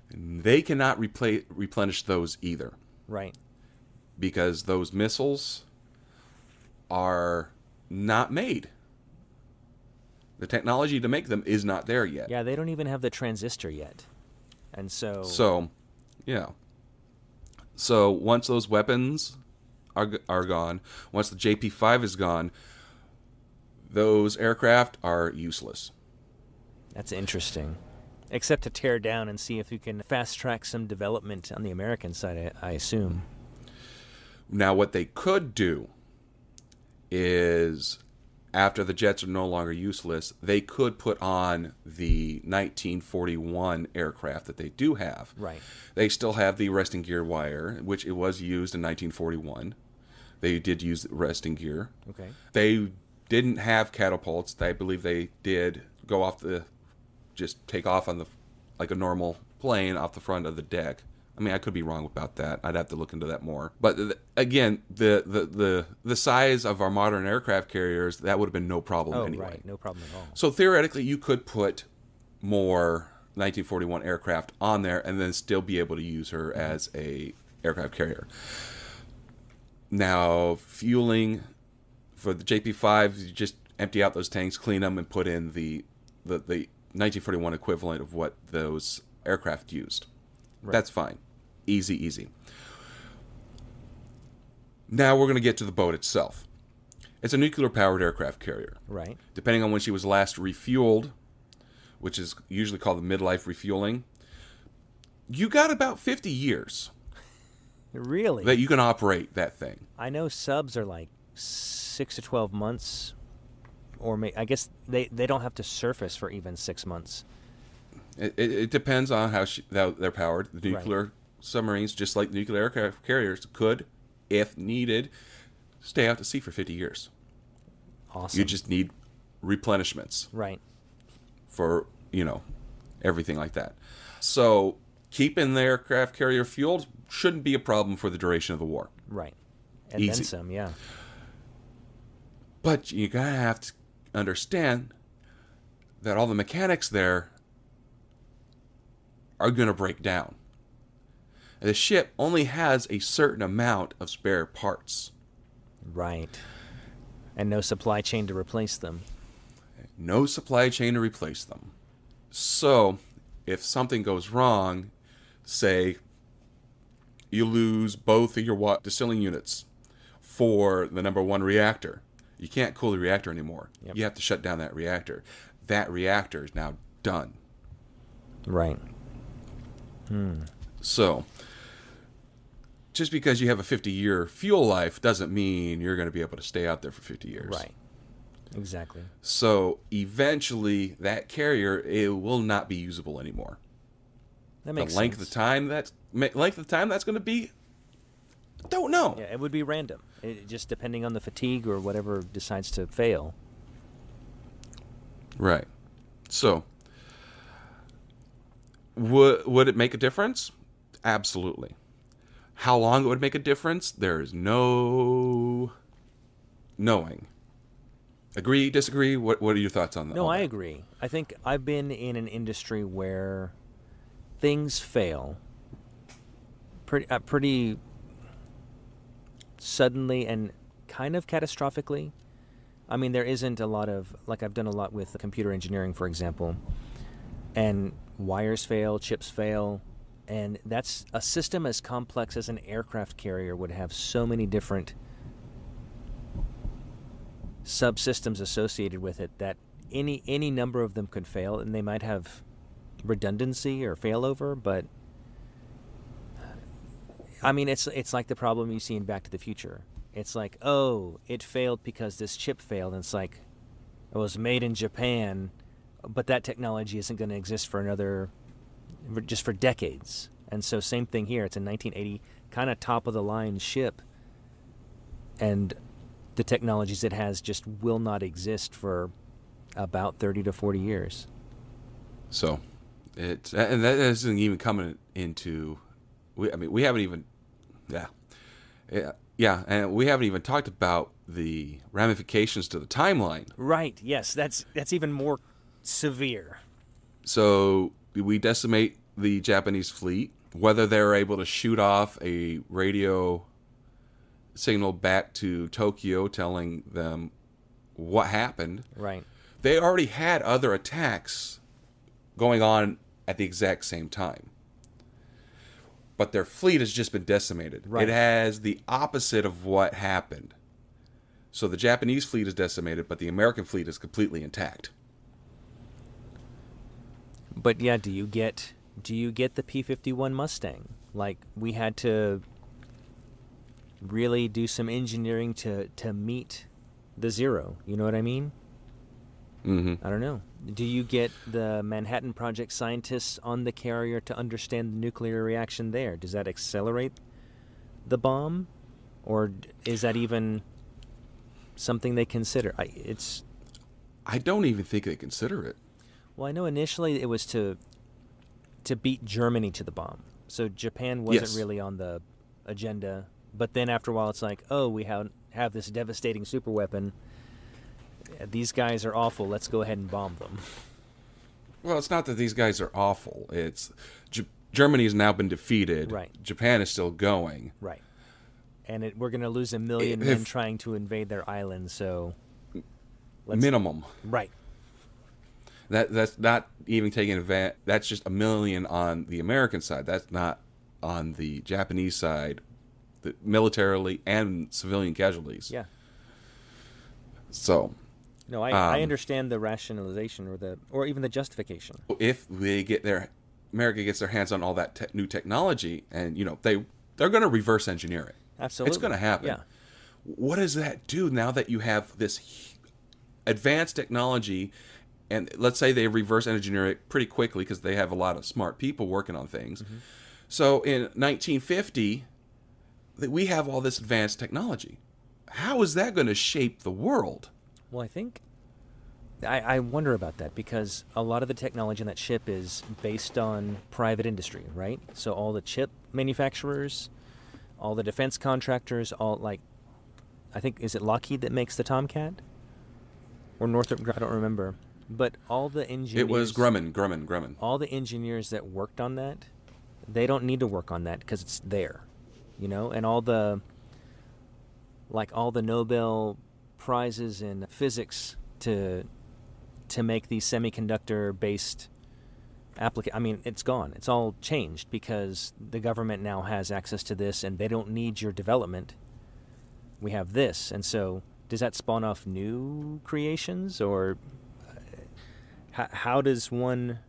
And they cannot replenish those either. Right. Because those missiles are not made. The technology to make them is not there yet. Yeah, they don't even have the transistor yet. And So, yeah. So once those weapons are gone, once the JP5 is gone, those aircraft are useless. That's interesting. Except to tear down and see if you can fast track some development on the American side, I assume. Now, what they could do is, after the jets are no longer useless, they could put on the 1941 aircraft that they do have. Right. They still have the resting gear wire, which it was used in 1941. They did use resting gear. Okay. They didn't have catapults. I believe they did go off just take off on like a normal plane off the front of the deck. I mean, I could be wrong about that. I'd have to look into that more. But again, the size of our modern aircraft carriers, that would have been no problem anyway. Right. No problem at all. So theoretically, you could put more 1941 aircraft on there and then still be able to use her as a aircraft carrier. Now, fueling for the JP5, you just empty out those tanks, clean them, and put in the 1941 equivalent of what those aircraft used. Right. That's fine. Easy. Now we're going to get to the boat itself. It's a nuclear-powered aircraft carrier. Right. Depending on when she was last refueled, which is usually called the midlife refueling, you got about 50 years. Really? That you can operate that thing. I know subs are like 6 to 12 months, or I guess they don't have to surface for even 6 months. It depends on how they're powered. The nuclear submarines, just like nuclear aircraft carriers, could, if needed, stay out to sea for 50 years. Awesome. You just need replenishments. Right. For, everything like that. So keeping the aircraft carrier fueled shouldn't be a problem for the duration of the war. Right. And Easy. then some, yeah. But you gotta have to understand that all the mechanics there are going to break down. The ship only has a certain amount of spare parts. Right. And no supply chain to replace them. No supply chain to replace them. So, if something goes wrong, say you lose both of your water distilling units for the number one reactor, you can't cool the reactor anymore. Yep. You have to shut down that reactor. That reactor is now done. Right. So, just because you have a 50-year fuel life doesn't mean you're going to be able to stay out there for 50 years. Right. Exactly. So, eventually, that carrier, it will not be usable anymore. That makes the length sense. of time that's going to be, don't know. Yeah, it would be random. Just depending on the fatigue or whatever decides to fail. Right. So, would it make a difference? Absolutely. How long it would make a difference? There is no knowing. Agree, disagree? What are your thoughts on that? No, I agree. I think I've been in an industry where things fail pretty suddenly and kind of catastrophically. I mean, there isn't a lot of, like I've done a lot with computer engineering, for example, and wires fail, chips fail, and that's a system as complex as an aircraft carrier would have so many different subsystems associated with it that any number of them could fail, and they might have redundancy or failover, but I mean, it's like the problem you see in Back to the Future. It's like, oh, it failed because this chip failed, and it's like, it was made in Japan, but that technology isn't going to exist for just for decades. And so same thing here. It's a 1980 kind of top-of-the-line ship, and the technologies it has just will not exist for about 30 to 40 years. So, and that isn't even coming into, we haven't even, and we haven't even talked about the ramifications to the timeline. Right. Yes, that's even more severe. So we decimate the Japanese fleet. Whether they're able to shoot off a radio signal back to Tokyo telling them what happened. Right. They already had other attacks going on at the exact same time. But their fleet has just been decimated. Right. It has the opposite of what happened. So the Japanese fleet is decimated, but the American fleet is completely intact. But yeah, do you get the P-51 Mustang? Like, we had to really do some engineering to meet the Zero. You know what I mean? Mm-hmm. I don't know. Do you get the Manhattan Project scientists on the carrier to understand the nuclear reaction there? Does that accelerate the bomb? Or is that even something they consider? I don't even think they consider it. Well, I know initially it was to beat Germany to the bomb. So Japan wasn't really on the agenda. But then after a while, it's like, oh, we have this devastating superweapon. These guys are awful. Let's go ahead and bomb them. Well, it's not that these guys are awful. It's Germany has now been defeated. Right. Japan is still going. Right. And we're going to lose 1 million men trying to invade their island, so... minimum. Right. That's not even taking advantage. That's just 1 million on the American side. That's not on the Japanese side, militarily and civilian casualties. Yeah. So... No, I understand the rationalization or even the justification. If America gets their hands on all that new technology, and they're going to reverse engineer it. Absolutely, it's going to happen. Yeah. What does that do now that you have this advanced technology? And let's say they reverse engineer it pretty quickly because they have a lot of smart people working on things. Mm-hmm. So in 1950, we have all this advanced technology. How is that going to shape the world? Well, I think I wonder about that because a lot of the technology in that ship is based on private industry, right? So all the chip manufacturers, all the defense contractors, I think, is it Lockheed that makes the Tomcat? Or Northrop, I don't remember. But all the engineers... It was Grumman. All the engineers that worked on that, They don't need to work on that because it's there, and all the Nobel prizes in physics to make these semiconductor based it's gone. It's all changed because the government now has access to this and they don't need your development. We have this. And so does that spawn off new creations, or how does one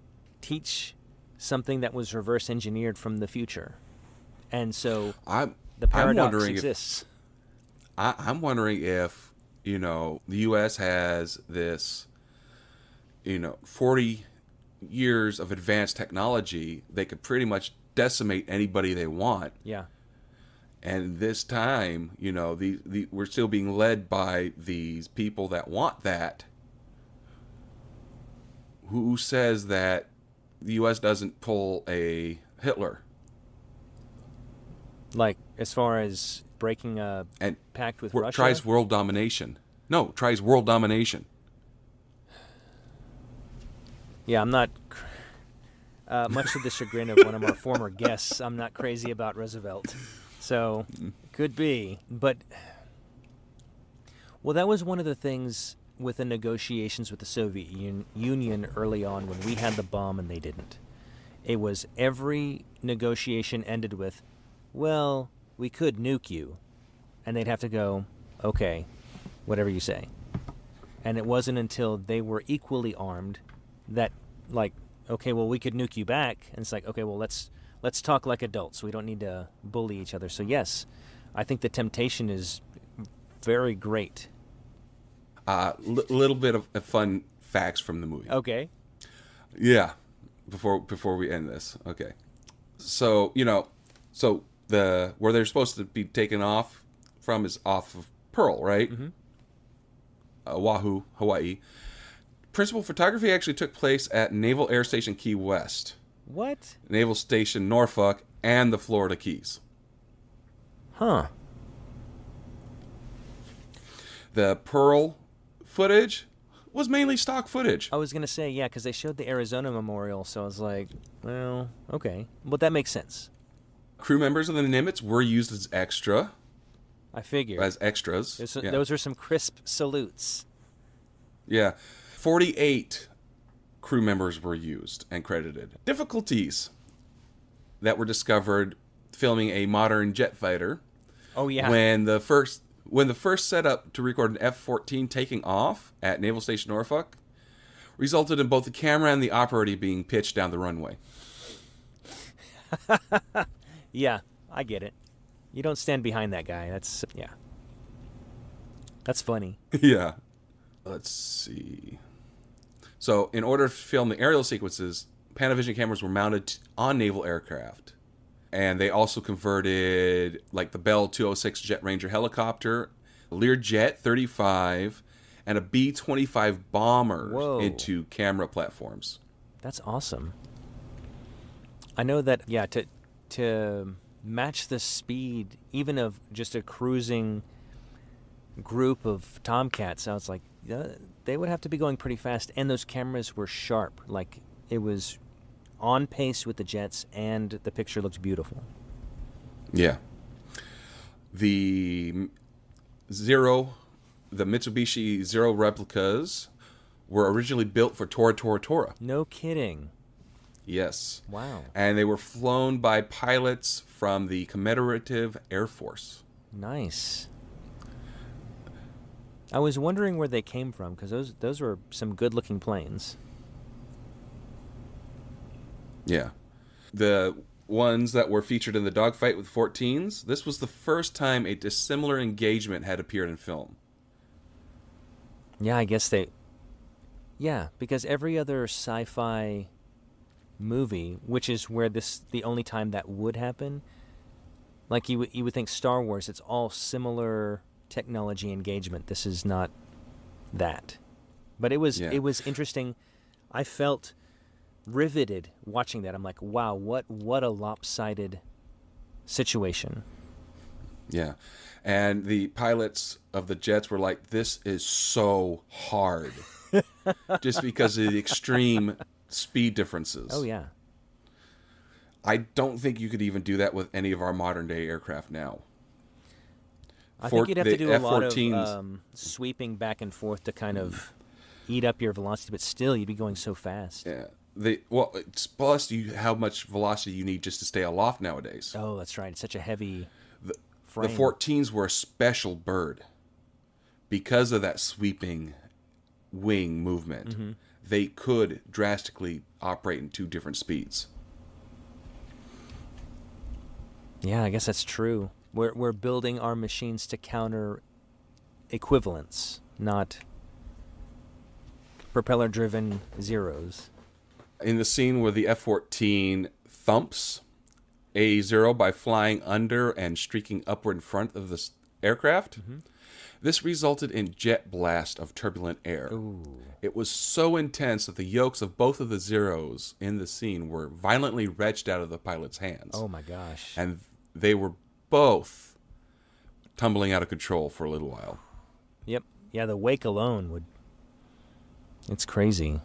teach something that was reverse engineered from the future? And so the paradox exists. I'm wondering if, the U.S. has this, 40 years of advanced technology. They could pretty much decimate anybody they want. Yeah. And this time, we're still being led by these people that want that. Who says that the U.S. doesn't pull a Hitler? Like, as far as breaking a pact with Russia? Tries world domination. No, tries world domination. Yeah, I'm not, much to the chagrin of one of our former guests, I'm not crazy about Roosevelt. So, could be. But, well, that was one of the things with the negotiations with the Soviet Union early on when we had the bomb and they didn't. It was every negotiation ended with, well, we could nuke you. And they'd have to go, okay, whatever you say. And it wasn't until they were equally armed that, okay, well, we could nuke you back. And it's like, okay, well, let's talk like adults. We don't need to bully each other. So, yes, I think the temptation is very great. Little bit of fun facts from the movie. Okay. Yeah, before we end this. Okay. So, where they're supposed to be taken off from is off of Pearl, right? Mm-hmm. Oahu, Hawaii. Principal photography actually took place at Naval Air Station Key West. What? Naval Station Norfolk and the Florida Keys. Huh. The Pearl footage was mainly stock footage. I was going to say, yeah, because they showed the Arizona Memorial, so I was like, well, okay. But that makes sense. Crew members of the Nimitz were used as extra. I figured. As extras. Those are some crisp salutes. Yeah. 48 crew members were used and credited. Difficulties that were discovered filming a modern jet fighter. Oh, yeah. When the first setup to record an F-14 taking off at Naval Station Norfolk resulted in both the camera and the operator being pitched down the runway. Yeah, I get it. You don't stand behind that guy. That's funny. Yeah. Let's see. So, in order to film the aerial sequences, Panavision cameras were mounted on naval aircraft. And they also converted, the Bell 206 Jet Ranger helicopter, Learjet 35, and a B-25 bomber into camera platforms. That's awesome. I know that, yeah, to match the speed, even of just a cruising group of Tomcats, I was like, they would have to be going pretty fast, and those cameras were sharp. It was on pace with the jets, and the picture looked beautiful. Yeah. The Mitsubishi Zero replicas were originally built for Tora Tora Tora. No kidding. Yes. Wow. And they were flown by pilots from the Commemorative Air Force. Nice. I was wondering where they came from, because those were some good-looking planes. Yeah. The ones that were featured in the dogfight with 14s, this was the first time a dissimilar engagement had appeared in film. Yeah, I guess yeah, because every other sci-fi movie, which is where the only time that would happen, you would think Star Wars, it's all similar technology engagement. This is not that. But it was interesting. I felt riveted watching that. I'm like, wow, what a lopsided situation. Yeah. And the pilots of the jets were like, this is so hard. Just because of the extreme speed differences. Oh, yeah. I don't think you could even do that with any of our modern day aircraft now. I think you'd have to do a lot of F-14s sweeping back and forth to kind of eat up your velocity, but still you'd be going so fast. Yeah. It's plus how much velocity you need just to stay aloft nowadays. Oh, that's right. It's such a heavy The frame. 14s were a special bird because of that sweeping wing movement. Mm-hmm. They could drastically operate in two different speeds. Yeah, I guess that's true. We're building our machines to counter equivalents, not propeller-driven zeros. In the scene where the F-14 thumps A-0 by flying under and streaking upward in front of the aircraft, this resulted in jet blast of turbulent air. Ooh. It was so intense that the yokes of both of the Zeros in the scene were violently wrenched out of the pilot's hands. Oh my gosh. And they were both tumbling out of control for a little while. Yep. Yeah, the wake alone would... It's crazy.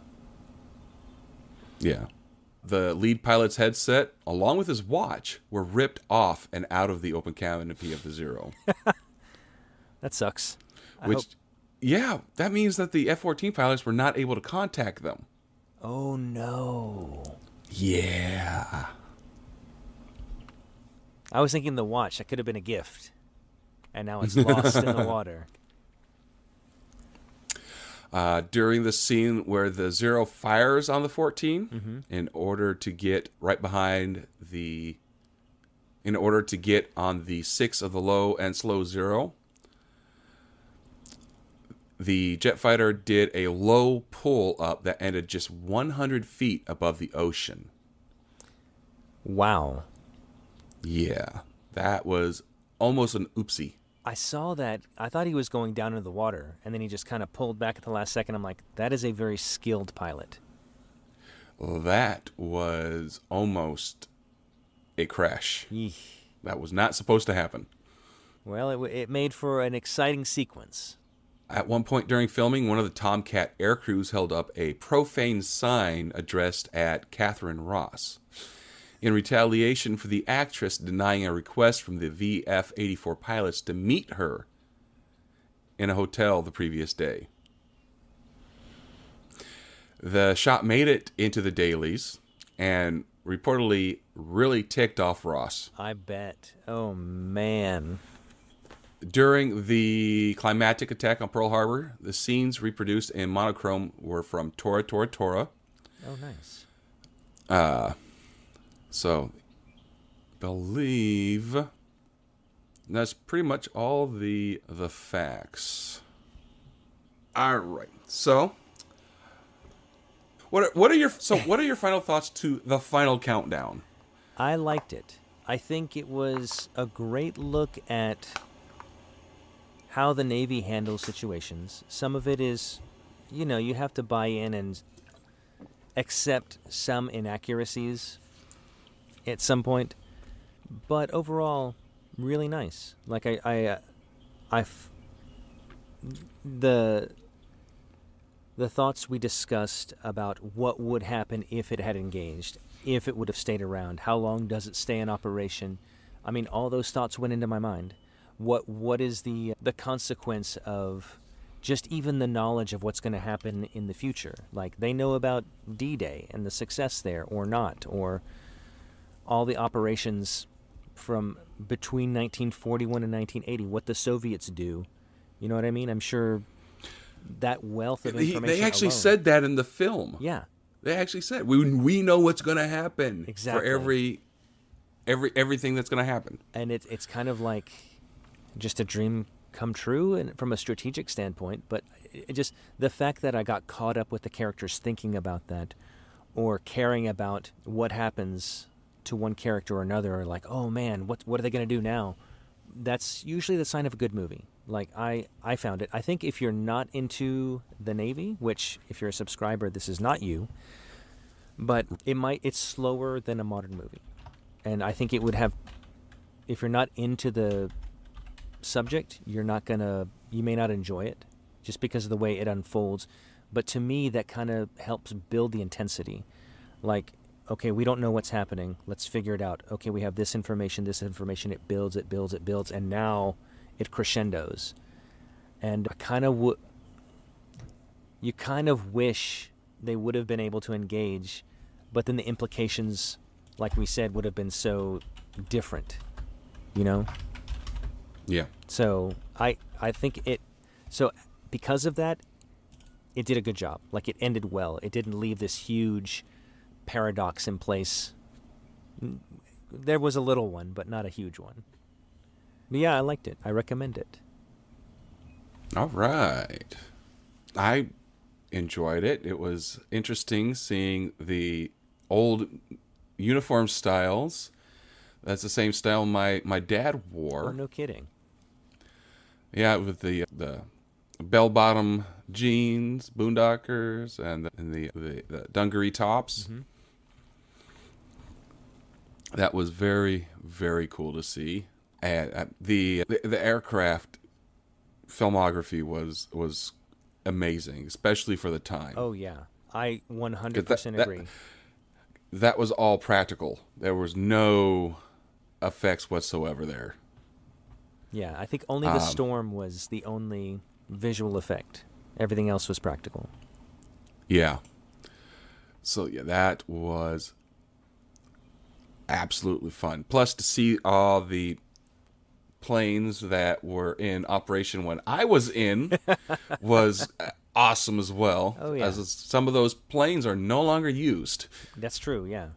Yeah. The lead pilot's headset, along with his watch, were ripped off and out of the open canopy of the Zero. That sucks. Yeah, that means that the F-14 pilots were not able to contact them. Oh no. Yeah. I was thinking the watch. That could have been a gift. And now it's lost in the water. During the scene where the Zero fires on the 14, in order to get on the 6 of the low and slow Zero, the jet fighter did a low pull up that ended just 100 feet above the ocean. Wow. Yeah, that was almost an oopsie. I saw that. I thought he was going down into the water, and then he just kind of pulled back at the last second. I'm like, that is a very skilled pilot. That was almost a crash. Eesh. That was not supposed to happen. Well, it made for an exciting sequence. At one point during filming, one of the Tomcat air crews held up a profane sign addressed at Catherine Ross, in retaliation for the actress denying a request from the VF-84 pilots to meet her in a hotel the previous day. The shot made it into the dailies and reportedly really ticked off Ross. I bet. Oh, man. During the climactic attack on Pearl Harbor, the scenes reproduced in monochrome were from Tora Tora Tora. Oh, nice. So, believe that's pretty much all the facts. All right. So, what are your final thoughts to the final countdown? I liked it. I think it was a great look at how the Navy handles situations. Some of it is, you have to buy in and accept some inaccuracies at some point, but overall, really nice. Like the thoughts we discussed about what would happen if it had engaged, if it would have stayed around, how long does it stay in operation? I mean, all those thoughts went into my mind. What is the consequence of just even the knowledge of what's going to happen in the future? Like, they know about D-Day and the success there, or not, or all the operations from between 1941 and 1980, what the Soviets do. You know what I mean? I'm sure that wealth of information They actually alone. said that in the film. Yeah. They actually said we know what's going to happen Exactly. for everything that's going to happen. And it's kind of like just a dream come true, and from a strategic standpoint, but it just the fact that I got caught up with the characters thinking about that, or caring about what happens to one character or another, or like, oh man, what are they going to do now? That's usually the sign of a good movie. Like, I found it. I think if you're not into the Navy, which if you're a subscriber, this is not you, but it's slower than a modern movie. And I think it would have, if you're not into the subject, you may not enjoy it just because of the way it unfolds. But to me, that kind of helps build the intensity. Like, okay, we don't know what's happening. Let's figure it out. Okay, we have this information. It builds, and now it crescendos. And you kind of wish they would have been able to engage, but then the implications, like we said, would have been so different, you know? Yeah. So I think so because of that, it did a good job. Like, it ended well. It didn't leave this huge paradox in place. There was a little one, but not a huge one. But yeah, I liked it. I recommend it. All right. I enjoyed it. It was interesting seeing the old uniform styles. That's the same style my dad wore. Oh, no kidding. Yeah, with the bell-bottom jeans, boondockers, and the dungaree tops. Mm-hmm. That was very, very cool to see. And the aircraft filmography was amazing, especially for the time. Oh, yeah. I 100% agree. That was all practical. There was no effects whatsoever there. Yeah, I think only the storm was the only visual effect. Everything else was practical. Yeah. So, yeah, that was absolutely fun. Plus, to see all the planes that were in operation when I was in was awesome as well. Oh, yeah. As some of those planes are no longer used. That's true, yeah.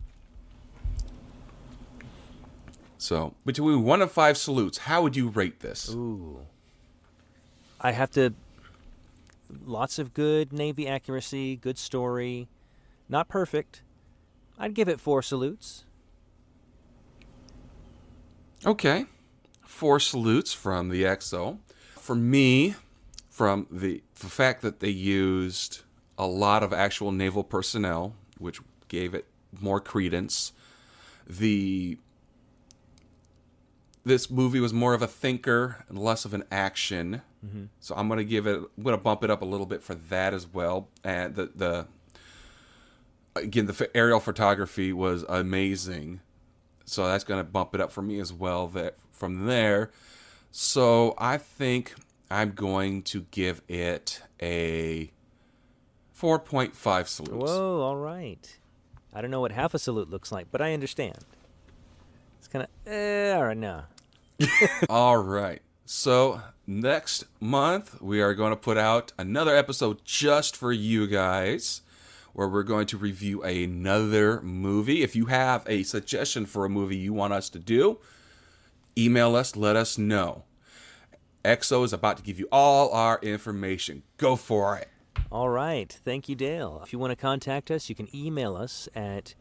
So, between 1 and 5 salutes, how would you rate this? Ooh. I have to... Lots of good Navy accuracy, good story. Not perfect. I'd give it 4 salutes. Okay. 4 salutes from the XO. For me, from the fact that they used a lot of actual naval personnel, which gave it more credence, this movie was more of a thinker and less of an action. Mm-hmm. So I'm going to bump it up a little bit for that as well. And the aerial photography was amazing. So that's going to bump it up for me as well from there. So I think I'm going to give it a 4.5 salutes. Whoa, all right. I don't know what half a salute looks like, but I understand. It's kind of, all right, no. All right. So next month, we are going to put out another episode just for you guys, where we're going to review another movie. If you have a suggestion for a movie you want us to do, email us, let us know. XO is about to give you all our information. Go for it. All right. Thank you, Dale. If you want to contact us, you can email us at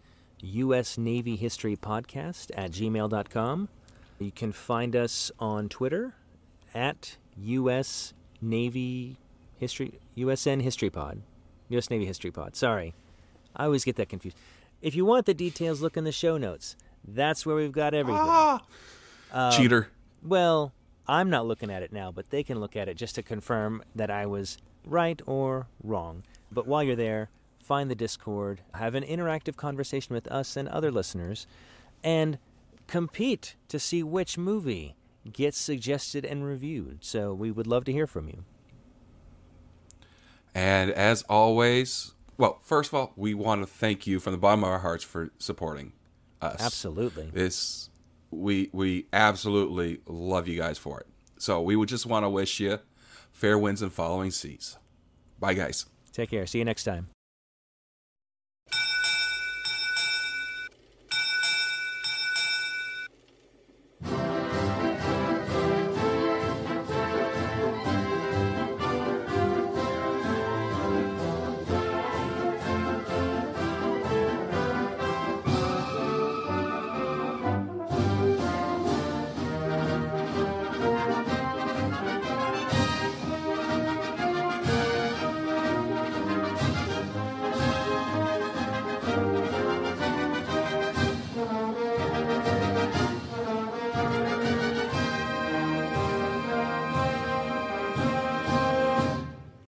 usnavyhistorypodcast@gmail.com. You can find us on Twitter at US Navy History, USN History Pod. US Navy History Pod. Sorry. I always get that confused. If you want the details, look in the show notes. That's where we've got everything. Cheater. Well, I'm not looking at it now, but they can look at it just to confirm that I was right or wrong. But while you're there, find the Discord, have an interactive conversation with us and other listeners, and compete to see which movie gets suggested and reviewed. So we would love to hear from you. And as always, well, first of all, we want to thank you from the bottom of our hearts for supporting us. Absolutely. We absolutely love you guys for it. So we would just want to wish you fair winds and following seas. Bye, guys. Take care. See you next time.